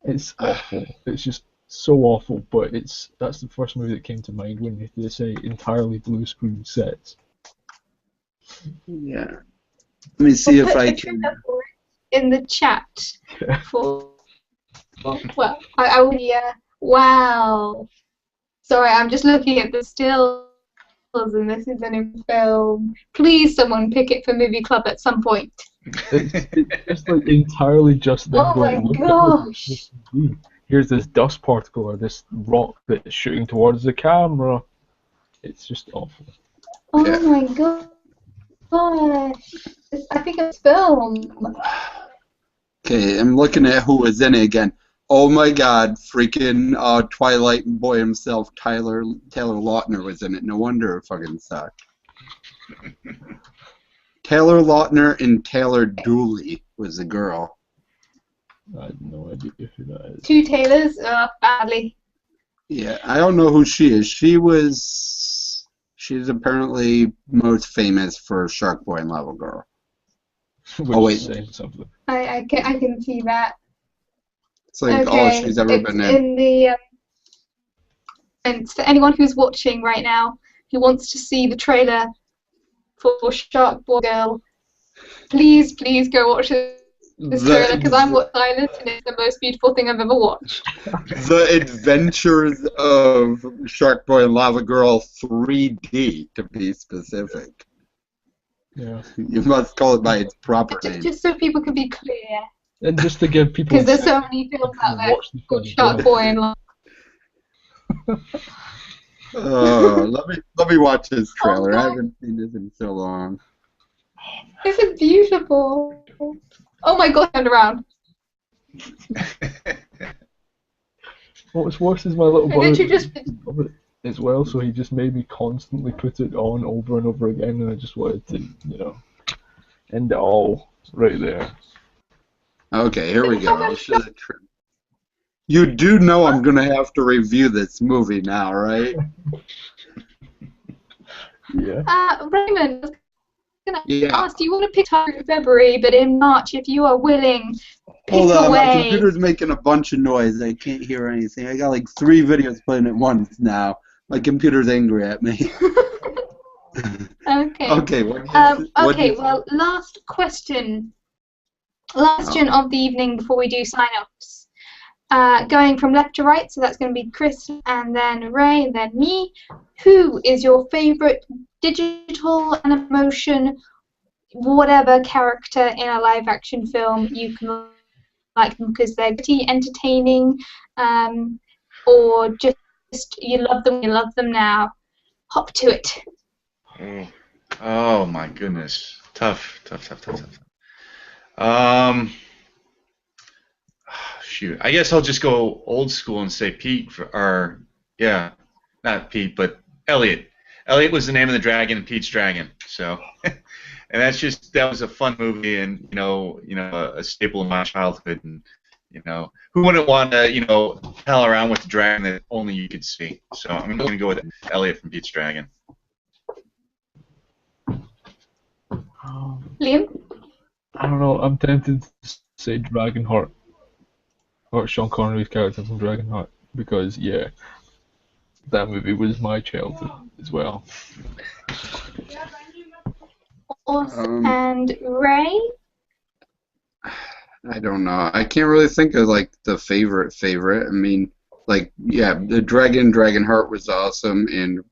It's awful. It's just so awful, but that's the first movie that came to mind when they say entirely blue screen sets. Yeah. Let me see if I can. In the chat. Well, I will. Yeah. Wow. Sorry, I'm just looking at the stills, and this is a new film. Please, someone pick it for Movie Club at some point. It's just entirely just them Oh going, my look gosh. at this. Here's this dust particle or this rock that's shooting towards the camera. It's just awful. Oh Yeah. my gosh. I think it's film. Okay, I'm looking at who was in it again. Oh my God, freaking Twilight boy himself, Taylor Lautner was in it. No wonder it fucking sucked. Taylor Lautner and Taylor Dooley was the girl. I have no idea who that is. Two Taylors, badly. Yeah, I don't know who she is. She's apparently most famous for Shark Boy and Lava Girl. Which Oh, wait. is saying something. I can see that. It's like all she's ever it's been in. in the and for anyone who's watching right now who wants to see the trailer for Shark Boy Girl, please go watch this trailer because I'm silent and it's the most beautiful thing I've ever watched. The Adventures of Shark Boy and Lava Girl 3D, to be specific. Yeah. You must call it by its proper name. Just so people can be clear, And just to give people because there's so many films out there watch the called film. Shark Boy and Lava. Let me watch this trailer. Oh, I haven't seen this in so long. This is beautiful. Oh my god, turned around. What's worse is my little And brother then she just of it as well, so he just made me constantly put it on over and over again, and I just wanted to, end it all right there. Okay, here we go. You do know I'm going to have to review this movie now, right? Yeah. Raymond, I was going to Yeah. ask, do you want to pick time in February, but in March, if you are willing, pick Hold on, my away. computer's making a bunch of noise. I can't hear anything. I got like 3 videos playing at once now. My computer's angry at me. Okay. Okay, Well, last question. Last question of the evening before we do sign-offs. Going from left to right, so that's going to be Chris, and then Ray, and then me. Who is your favorite digital animation, whatever character in a live-action film? You can like them because they're pretty entertaining, or just you love them now. Hop to it. Oh my goodness. Tough. Shoot. I guess I'll just go old school and say Pete not Pete, but Elliot. Elliot was the name of the dragon in Pete's Dragon. So, and that was a fun movie and a staple of my childhood and who wouldn't want to pal around with the dragon that only you could see. So I'm going to go with Elliot from Pete's Dragon. Liam? I don't know, I'm tempted to say Dragonheart. Or Sean Connery's character from Dragonheart. Because, yeah, that movie was my childhood as well. Awesome. And Ray? I don't know. I can't really think of like the favorite. I mean, like, yeah, the Dragonheart was awesome, and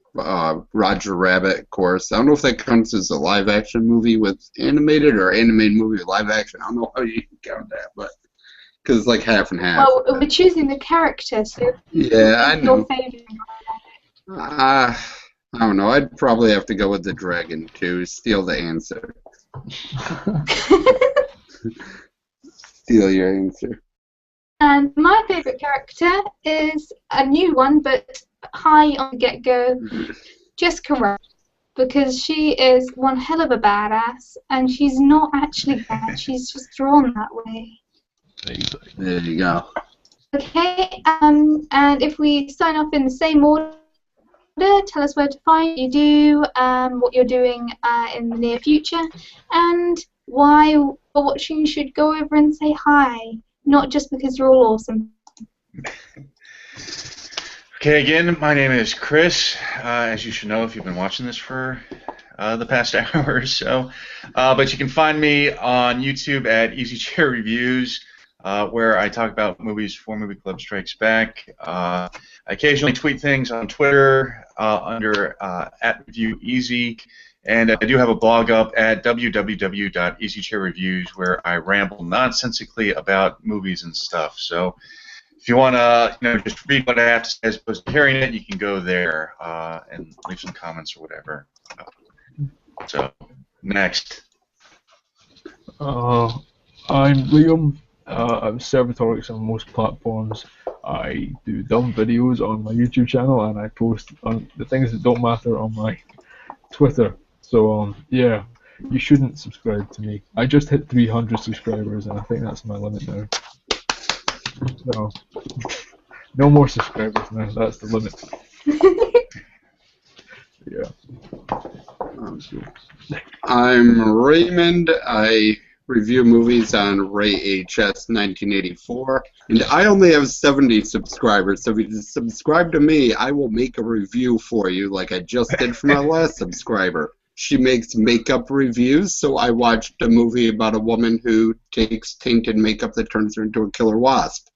Roger Rabbit, of course. I don't know if that counts as a live-action movie with animated or animated movie with live-action. I don't know how you can count that, but because it's like half and half. Well, we're choosing the character, so yeah, I know. Your favorite. I don't know. I'd probably have to go with the dragon to steal the answer. Steal your answer. And my favorite character is a new one, but high on the get-go, Jessica Rabbit, because she is one hell of a badass, and she's not actually bad. She's just drawn that way. There you go. Okay, and if we sign off in the same order, tell us where to find you, what you're doing in the near future, and why you're watching. You should go over and say hi, not just because you're all awesome. Okay, again, my name is Chris, as you should know if you've been watching this for the past hour or so. But you can find me on YouTube at Easy Chair Reviews, where I talk about movies for Movie Club Strikes Back. I occasionally tweet things on Twitter under @ReviewEasy, and I do have a blog up at www.easychairreviews where I ramble nonsensically about movies and stuff. So if you want to, just read what I have to say as opposed to hearing it, you can go there and leave some comments or whatever. So, next. I'm Liam. I'm Servatorix on most platforms. I do dumb videos on my YouTube channel, and I post on the things that don't matter on my Twitter. So, yeah, You shouldn't subscribe to me. I just hit 300 subscribers, and I think that's my limit now. So, no more subscribers now. That's the limit. Yeah. I'm Raymond. I review movies on RayHS1984, and I only have 70 subscribers. So if you subscribe to me, I will make a review for you, like I just did for my last subscriber. She makes makeup reviews, so I watched a movie about a woman who takes tainted makeup that turns her into a killer wasp.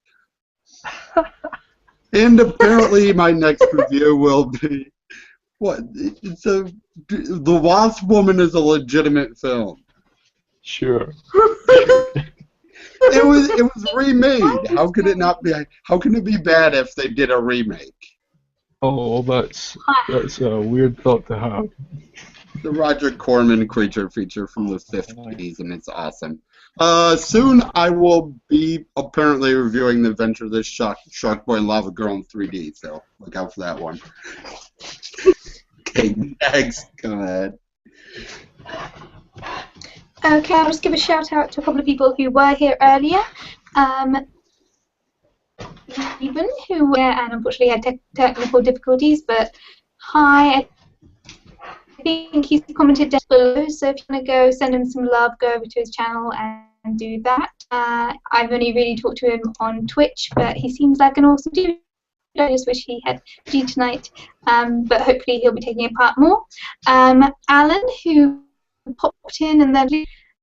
And apparently my next review will be what? The Wasp Woman is a legitimate film. Sure. It was remade. How could it not be? How can it be bad if they did a remake? Oh, well, that's a weird thought to have. The Roger Corman creature feature from the 50s, and it's awesome. Soon I will be apparently reviewing The Adventure of the Shark Boy and Lava Girl in 3D, so look out for that one. Okay, next, go ahead. Okay, I'll just give a shout out to a couple of people who were here earlier. Stephen, who and unfortunately had technical difficulties, but hi. I think he's commented down below, so if you want to go send him some love, go over to his channel and do that. I've only really talked to him on Twitch, but he seems like an awesome dude. I just wish he had G tonight, but hopefully he'll be taking part more. Alan, who popped in, and then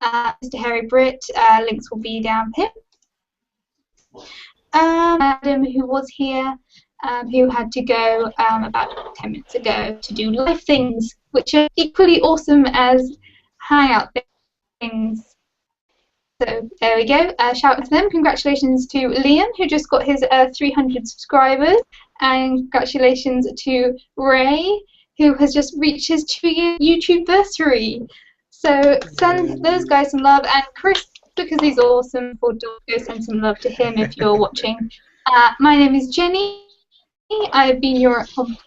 Mr. Harry Britt, links will be down here. Adam, who was here, who had to go about 10 minutes ago to do live things, which are equally awesome as hangout things. So there we go. Shout out to them. Congratulations to Liam, who just got his 300 subscribers, and congratulations to Ray, who has just reached his 2-year YouTube anniversary. So send those guys some love, and Chris, because he's awesome, go send some love to him if you're watching. My name is Jenny. I've been your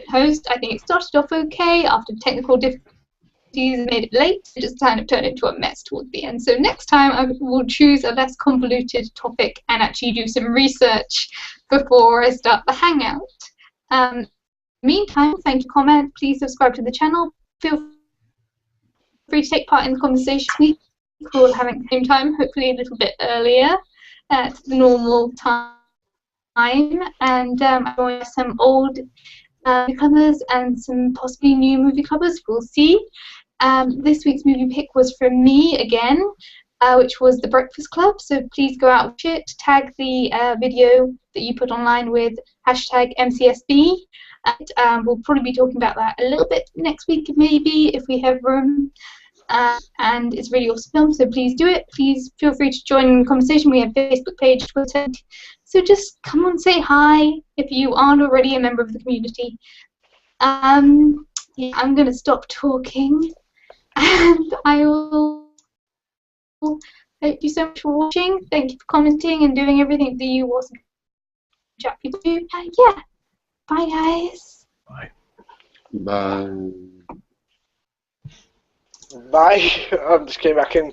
host. I think it started off okay after technical difficulties made it late. It just kind of turned into a mess towards the end. So next time I will choose a less convoluted topic and actually do some research before I start the hangout. Meantime, thank you, comment. Please subscribe to the channel. Feel free to take part in the conversation. We'll have it at the same time, hopefully a little bit earlier at the normal time. And I will have some old movie clubbers and some possibly new movie clubbers. We'll see. This week's movie pick was from me again, which was The Breakfast Club. So please go out and watch it. Tag the video that you put online with hashtag MCSB. And we'll probably be talking about that a little bit next week, maybe, if we have room. And it's a really awesome film, so please do it. Please feel free to join in the conversation. We have a Facebook page, Twitter. So just come on, say hi if you aren't already a member of the community. Yeah, I'm going to stop talking, and I will thank you so much for watching. Thank you for commenting and doing everything that you awesome chat people do. Yeah, bye guys. Bye. Bye. Bye. I just came back in.